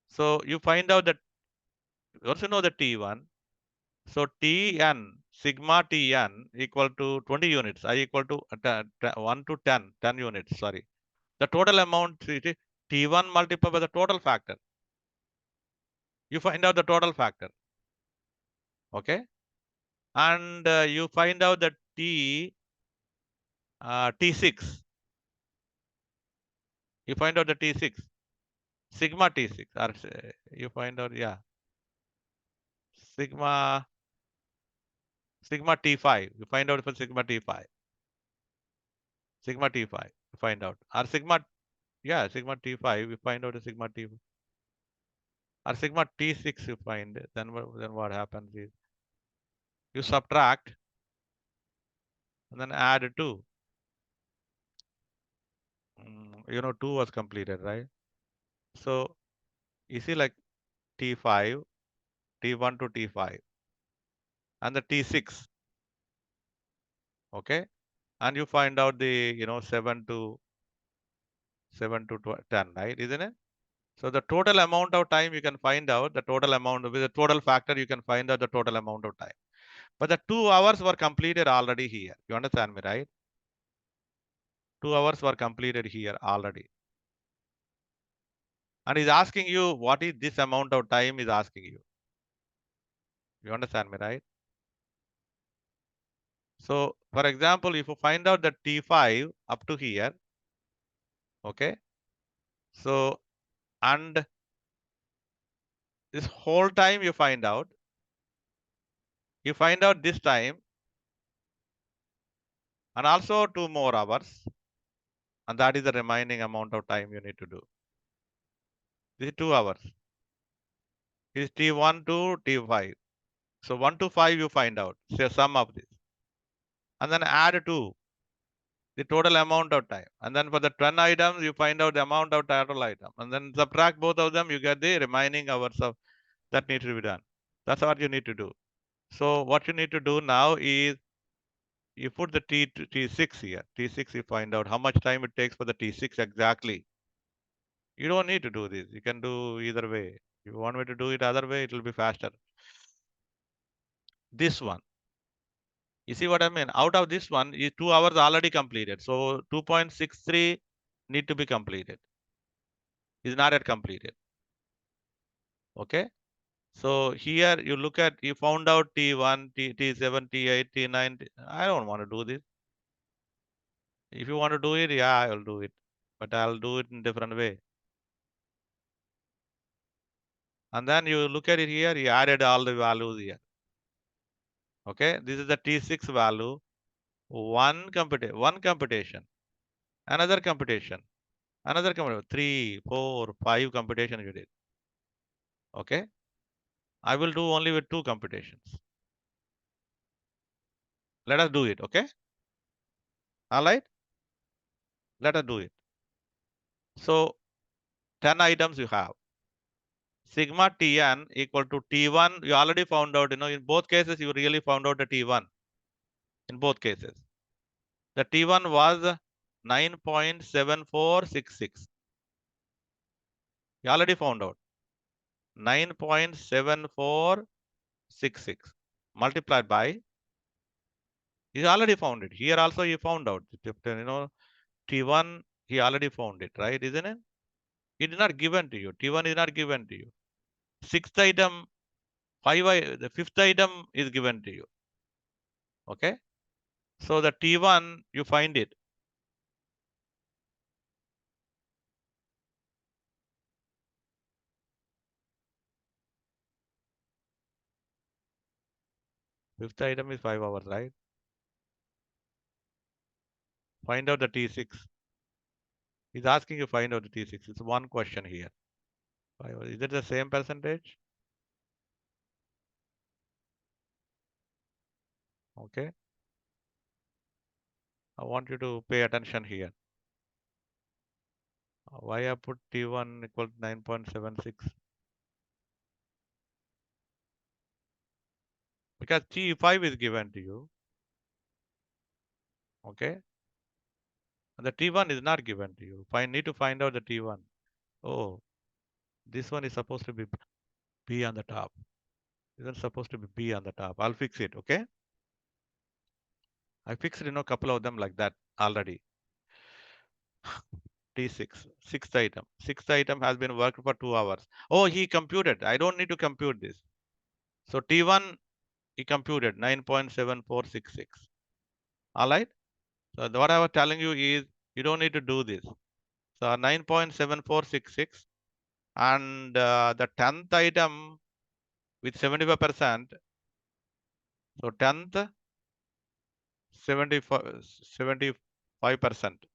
So you find out that once you know the T1, so Tn, sigma Tn equal to 20 units, I equal to 1 to 10 units, sorry. The total amount, T1 multiplied by the total factor. You find out the total factor, okay? And you find out that T6. You find out the T6, sigma T6, or you find out, yeah, sigma T5. You find out for sigma T5. Sigma T5, you find out. Or sigma, yeah, sigma T5, you find out a sigma T5. Or sigma T6 you find, then what happens is you subtract and then add 2. 2 was completed, right? So you see like T5, T1 to T5 and the T6, okay? And you find out the, 7 to 10, right? Isn't it? So the total amount of time you can find out the total amount with the total factor, you can find out the total amount of time. But the 2 hours were completed already here. You understand me, right? 2 hours were completed here already. And he's asking you, what is this amount of time is asking you? You understand me, right? So for example, if you find out that T5 up to here, okay, so and this whole time you find out this time and also 2 more hours, and that is the remaining amount of time you need to do. This is 2 hours. This is T1 to T5. So 1 to 5 you find out, say sum of this, and then add 2, the total amount of time. And then for the 10 items, you find out the amount of total item, and then subtract both of them, you get the remaining hours of that needs to be done. That's what you need to do. So what you need to do now is you put the T6 here. T6, you find out how much time it takes for the T6 exactly. You don't need to do this. You can do either way. If you want me to do it other way, it will be faster. This one. You see what I mean? Out of this one, is 2 hours already completed. So 2.63 need to be completed. Is not yet completed. Okay. So here you look at, you found out T1, T7, T8, T9. I don't want to do this. If you want to do it, yeah, I'll do it. But I'll do it in different way. And then you look at it here, you added all the values here. Okay. This is the T6 value. One computation. Another computation. Another computation. 3, 4, 5 computation you did. Okay. I will do only with 2 computations. Let us do it. Okay. All right. Let us do it. So 10 items you have. Sigma Tn equal to T1. You already found out, in both cases, you really found out the T1 in both cases. The T1 was 9.7466. You already found out 9.7466 multiplied by, you already found it. Here also you found out, T1, he already found it, right? Isn't it? It is not given to you. T1 is not given to you. Sixth item, the fifth item is given to you. Okay. So the T1, you find it. Fifth item is 5 hours, right? Find out the T6. He's asking you find out the T6. It's one question here. 5 hours. Is it the same percentage? Okay. I want you to pay attention here. Why I put T1 equal to 9.76? Because T5 is given to you. Okay. And the T1 is not given to you. Need to find out the T1. Oh, this one is supposed to be B on the top. This is supposed to be B on the top. I'll fix it. Okay. I fixed, a couple of them like that already. T6, sixth item. Sixth item has been worked for 2 hours. Oh, he computed. I don't need to compute this. So T1, he computed 9.7466. All right. So what I was telling you is you don't need to do this. So 9.7466 and the 10th item with 75%. So 10th, 75%.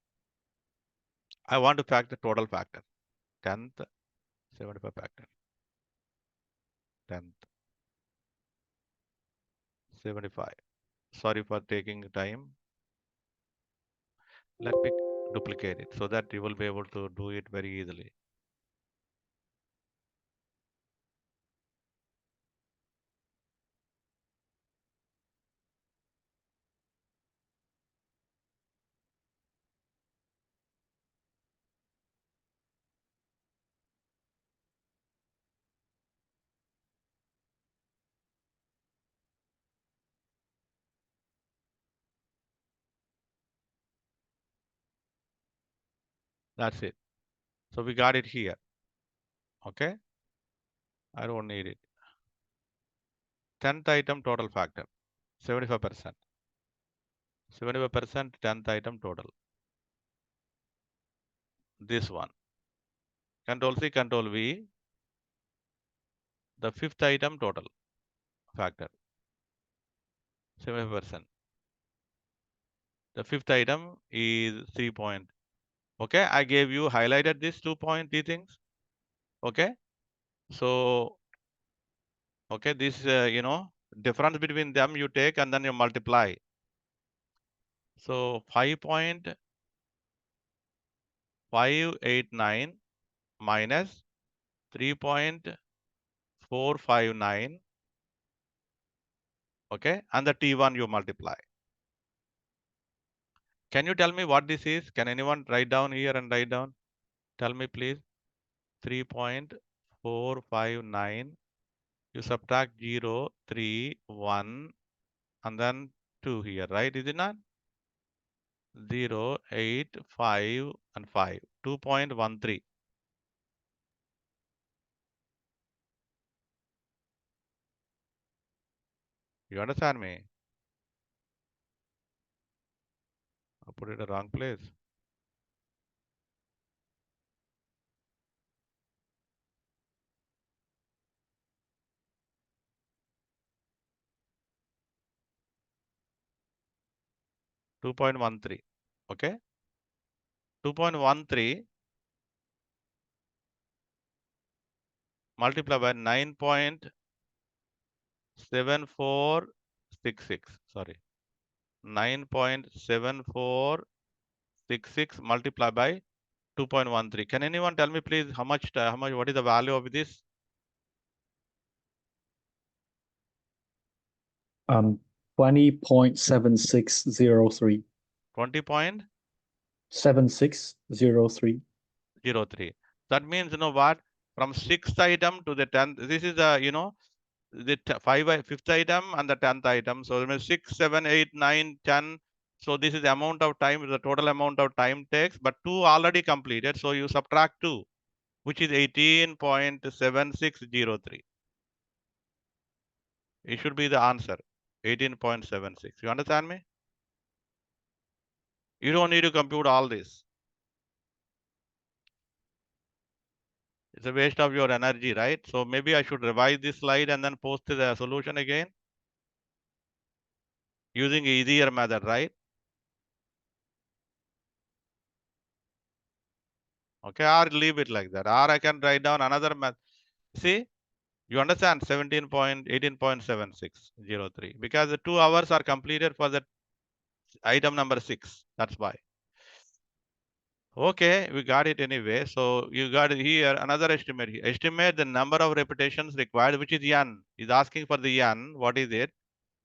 I want to factor total factor. 10th, 75 factor. 10th, 75. Sorry for taking time. Let me duplicate it so that you will be able to do it very easily. That's it. So we got it here. Okay. I don't need it. 10th item total factor, 75%. 75% 10th item total. This one. Control C, Control V. The 5th item total factor, 75%. The 5th item is 3 point. Okay, I gave you highlighted these 2 point things. Okay, so okay, this difference between them you take and then you multiply. So 5.589 minus 3.459. Okay, and the T1 you multiply. Can you tell me what this is? Can anyone write down here and write down? Tell me please. 3.459. You subtract 0, 3, 1, and then 2 here, right? Is it not? 0, 8, 5, and 5. 2.13. You understand me? I put it in the wrong place. .13. Okay. 2.13 multiplied by 9.7466. Sorry. 9.7466 multiplied by 2.13. Can anyone tell me please how much, what is the value of this? 20.7603. 20.03. 7603. That means, you know what? From 6th item to the 10th, this is the, the 5th item and the 10th item. So it means 6, 7, 8, 9, 10. So this is the amount of time, the total amount of time takes, but 2 already completed. So you subtract 2, which is 18.7603. It should be the answer, 18.76. You understand me? You don't need to compute all this. It's a waste of your energy, right? So maybe I should revise this slide and then post the solution again using easier method, right? Okay, or leave it like that. Or I can write down another method. See, you understand 18.7603 because the 2 hours are completed for the item number 6. That's why. Okay, we got it anyway. So you got here another estimate here. Estimate the number of repetitions required, which is N. Is asking for the N. What is it?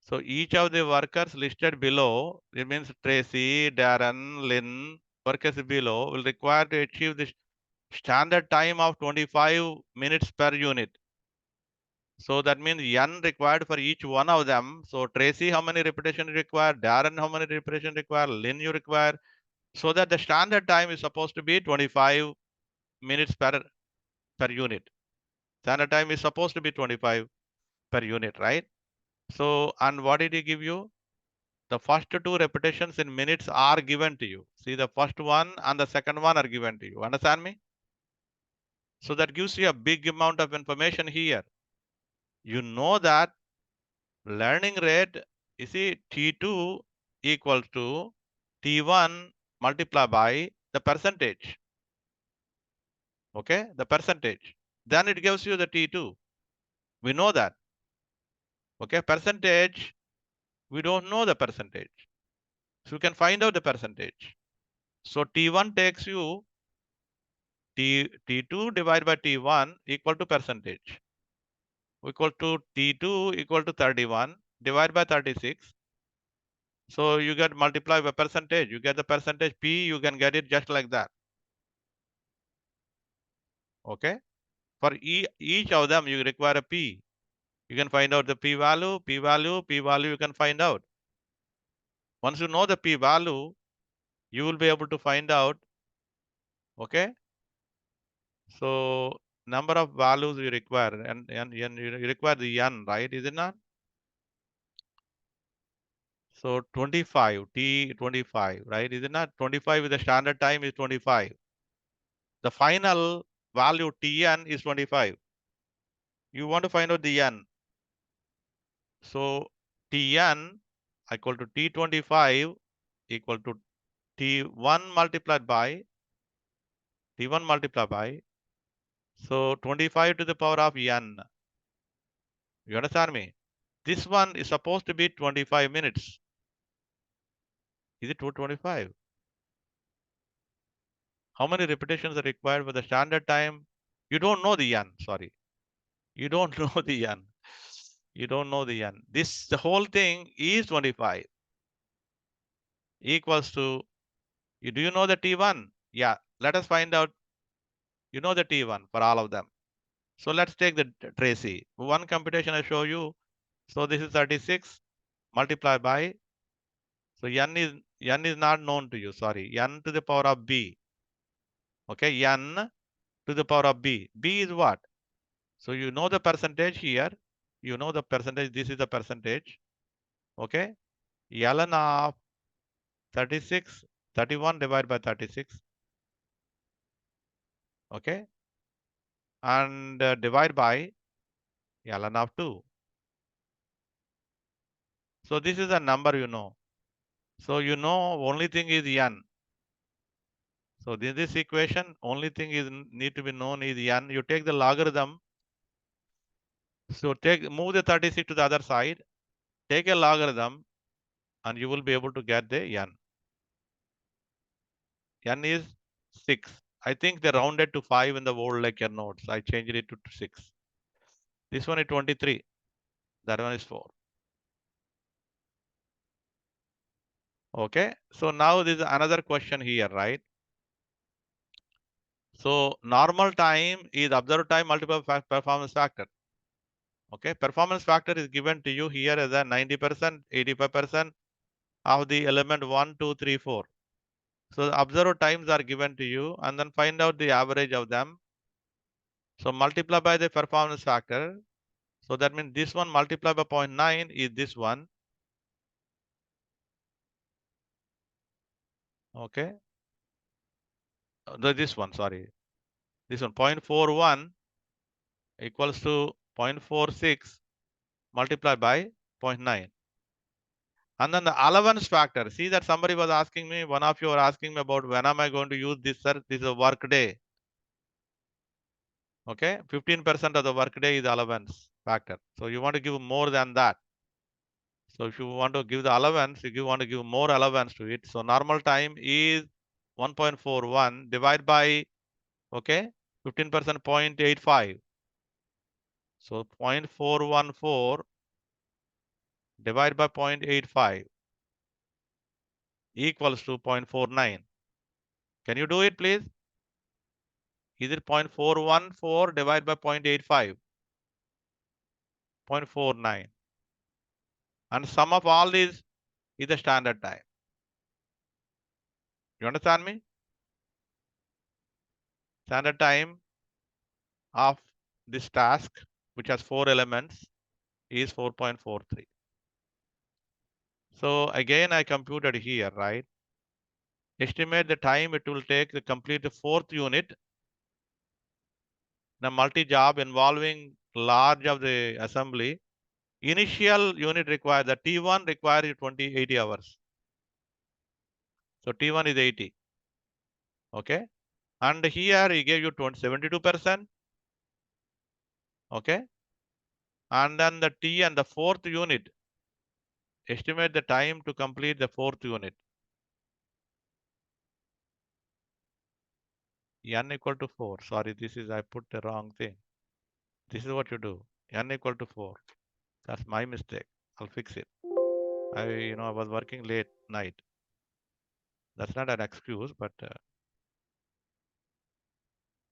So each of the workers listed below, it means Tracy, Darren, Lynn, workers below will require to achieve the standard time of 25 minutes per unit. So that means N required for each one of them. So Tracy, how many repetitions require? Darren, how many repetitions require? Lynn, you require. So that the standard time is supposed to be 25 minutes per unit. Standard time is supposed to be 25 per unit, right? So, and what did he give you? The first 2 repetitions in minutes are given to you. See, the first one and the second one are given to you. Understand me? So that gives you a big amount of information here. You know that learning rate, you see, T2 equals to T1 multiplied by the percentage. Okay, the percentage. Then it gives you the T2. We know that. Okay, percentage, we don't know the percentage. So you can find out the percentage. So T1 takes you T2 divided by T1 equal to percentage. Equal to T2 equal to 31 divided by 36. So you get multiply by percentage. You get the percentage P, you can get it just like that. Okay. For each of them, you require a P. You can find out the P value, P value, P value, you can find out. Once you know the P value, you will be able to find out. Okay. So number of values you require and you require the N, right? Is it not? So 25, T25, right? Is it not 25 with the standard time is 25. The final value Tn is 25. You want to find out the n. So Tn equal to T25 equal to T1 multiplied by T1 multiplied by, so 25 to the power of n. You understand me? This one is supposed to be 25 minutes. Is it 225? How many repetitions are required for the standard time? You don't know the n, sorry. You don't know the n. You don't know the n. The whole thing is 25 equals to, do you know the T1? Yeah, let us find out. You know the T1 for all of them. So let's take the Tracy. One computation I show you. So this is 36 multiplied by, so n is not known to you, sorry, n to the power of b. Okay, n to the power of b. B is what? So you know the percentage here. You know the percentage. This is the percentage. Okay. ln of 36, 31 divided by 36. Okay. And divide by ln of 2. So this is a number you know. So you know only thing is n. So this equation, only thing is need to be known is n. You take the logarithm. So move the 36 to the other side. Take a logarithm, and you will be able to get the n. N is 6. I think they rounded to 5 in the old lecture notes. I changed it to 6. This one is 23. That one is 4. Okay. So now this is another question here, right? So normal time is observed time multiplied by performance factor. Okay. Performance factor is given to you here as a 90%, 85% of the element 1, 2, 3, 4. So the observed times are given to you, and then find out the average of them. So multiply by the performance factor. So that means this one multiplied by 0.9 is this one. Okay. This one, sorry. This one 0.41 equals to 0.46 multiplied by 0.9. And then the allowance factor. See that somebody was asking me, one of you are asking me about when am I going to use this, sir? This is a work day. Okay. 15% of the work day is allowance factor. So you want to give more than that. So if you want to give the allowance, if you want to give more allowance to it. So normal time is 1.41 divided by, okay, 15% 0.85. So 0.414 divided by 0.85 equals to 0.49. Can you do it, please? Is it 0.414 divided by 0.85? 0.49. And sum of all these is the standard time. You understand me? Standard time of this task, which has 4 elements, is 4.43. So again, I computed here, right? Estimate the time it will take to complete the 4th unit in a multi-job involving large of the assembly. Initial unit required, the T1 requires 80 hours. So T1 is 80. Okay. And here he gave you 72%. Okay. And then the T and the 4th unit, estimate the time to complete the 4th unit. N equal to 4. Sorry, I put the wrong thing. This is what you do. N equal to 4. That's my mistake. I'll fix it. I was working late night. That's not an excuse, but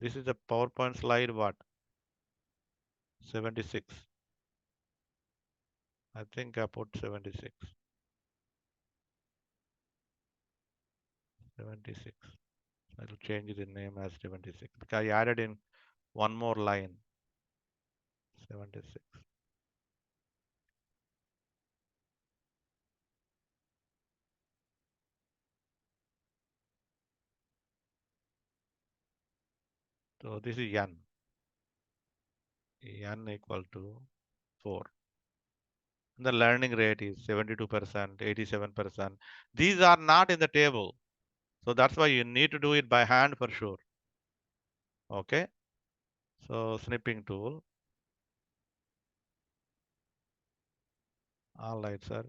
this is a PowerPoint slide, what? 76. I think I put 76. 76. I'll change the name as 76 because I added in one more line. 76. So this is n. N equal to 4. The learning rate is 72%, 87%. These are not in the table. So that's why you need to do it by hand for sure. Okay. So snipping tool. All right, sir.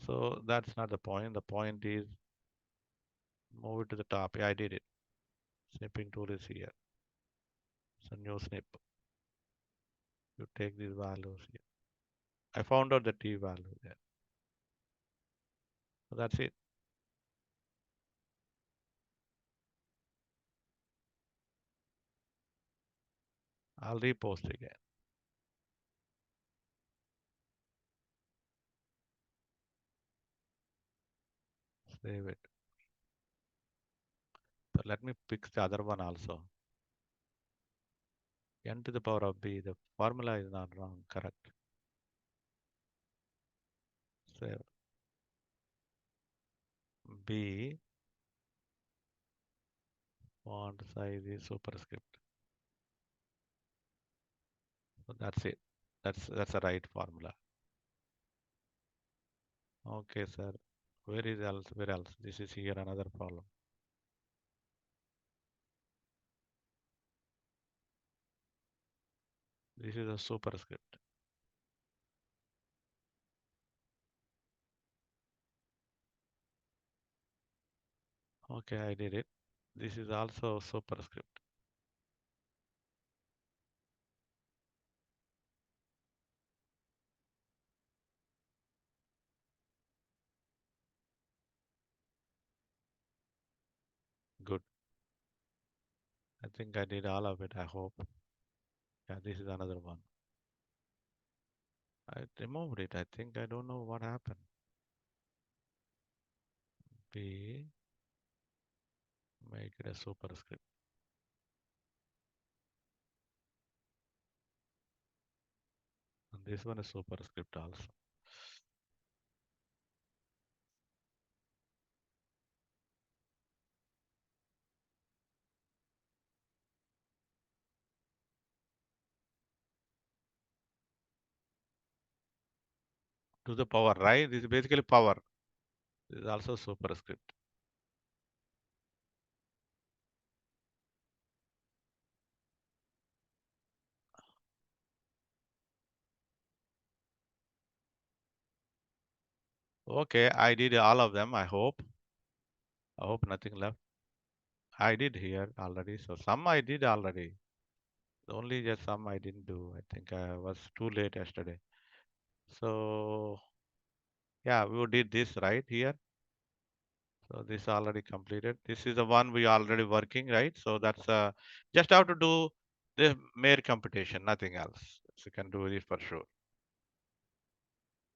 So that's not the point. The point is move it to the top. Yeah, I did it. Snipping tool is here. So new snip. You take these values here. I found out the t value there. So that's it. I'll repost again. Save it. So let me fix the other one also. N to the power of b. The formula is not wrong. Correct. Save. B font size is superscript. So that's it. That's the right formula. Okay, sir. Where is else? Where else? This is here another problem. This is a superscript. Okay, I did it. This is also superscript. Good. I think I did all of it, I hope. Yeah, this is another one. I removed it. I think I don't know what happened. B, make it a superscript. And this one is superscript also. To the power, right? This is basically power. This is also superscript. Okay, I did all of them, I hope. I hope nothing left. I did here already. So some I did already. Only just some I didn't do. I think I was too late yesterday. So yeah, we did this right here. So this already completed. This is the one we already working, right? So that's just have to do the mere computation, nothing else. So you can do it for sure.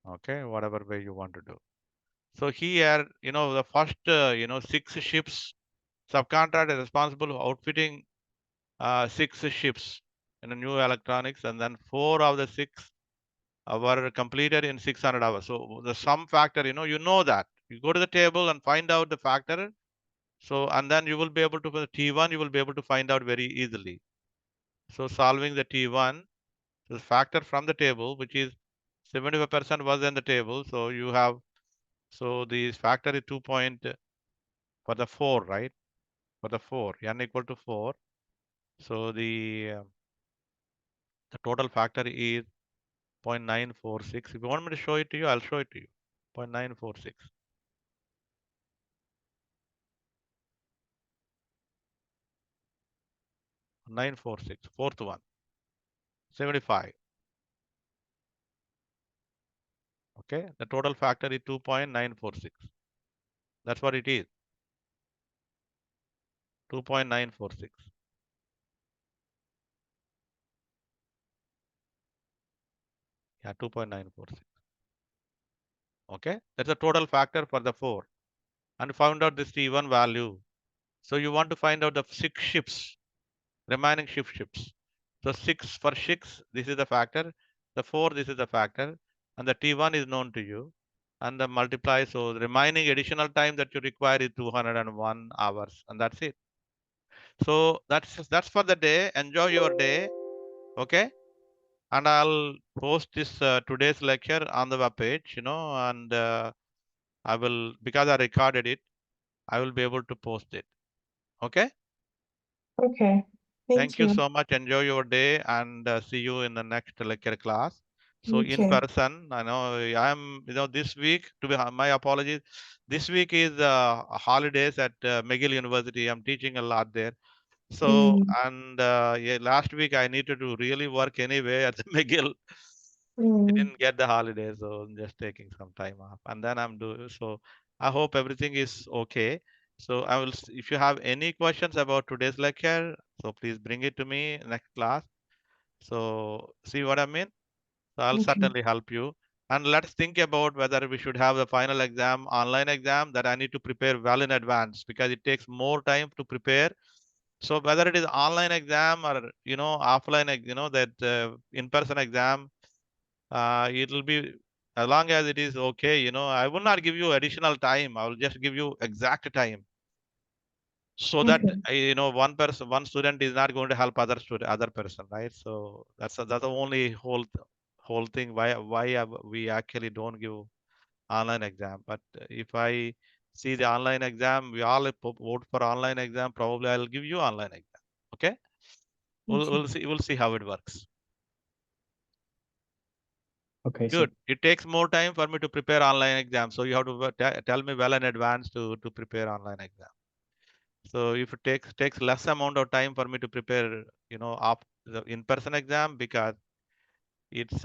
Okay, whatever way you want to do. So here, the first, 6 ships, subcontract is responsible for outfitting 6 ships in the new electronics, and then 4 of the 6 were completed in 600 hours. So the sum factor, you know that. You go to the table and find out the factor. So, and then you will be able to, for the T1, you will be able to find out very easily. So solving the T1, the factor from the table, which is 75% was in the table. So you have, so the factor is 2 point for the 4, right? For the 4, n equal to 4. So the total factor is 0.946. If you want me to show it to you, I'll show it to you. 0.946. 946, fourth one, 75. Okay, the total factor is 2.946. That's what it is. 2.946. Yeah, 2.946. Okay, that's the total factor for the 4. And found out this T1 value. So you want to find out the 6 ships, remaining ships. So 6 for 6, this is the factor. The 4, this is the factor. And the T1 is known to you. And the multiply, so the remaining additional time that you require is 201 hours. And that's it. So that's for the day. Enjoy your day. Okay. And I'll post this today's lecture on the web page, and I will, because I recorded it, I will be able to post it. Okay. Okay. Thank you you. so much. Enjoy your day, and see you in the next lecture class. So in Okay. person, I know I'm, this week, my apologies. This week is holidays at McGill University. I'm teaching a lot there. So, and yeah, last week I needed to really work anyway at the McGill. I didn't get the holiday, so I'm just taking some time off, and then I'm doing. So I hope everything is okay. So I will, if you have any questions about today's lecture, so please bring it to me next class. So see what I mean? So I'll Okay. certainly help you. And let's think about whether we should have the final exam, online exam, that I need to prepare well in advance, because it takes more time to prepare. So whether it is online exam or offline, that in-person exam, it will be, as long as it is okay. I will not give you additional time. I will just give you exact time, so that Okay. one student is not going to help other person, right? So that's the only whole thing why we actually don't give online exam. But if I see the online exam, we all vote for online exam, probably I'll give you online exam. Okay. We'll see how it works. Okay, sir. Good. It takes more time for me to prepare online exam, so you have to tell me well in advance to prepare online exam. So if it takes less amount of time for me to prepare, the in-person exam, because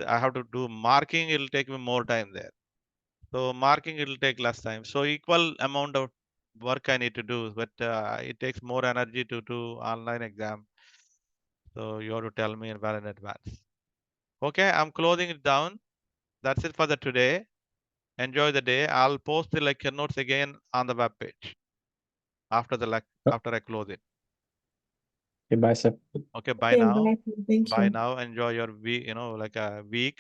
I have to do marking, it'll take me more time there. So marking, it'll take less time. So equal amount of work I need to do, but it takes more energy to do online exam. So you have to tell me well in advance. Okay, I'm closing it down. That's it for the today. Enjoy the day. I'll post the lecture notes again on the web page after after I close it. Okay, bye, sir. Okay, bye Okay, now. bye. Thank Bye you. now. Enjoy your week, like a week.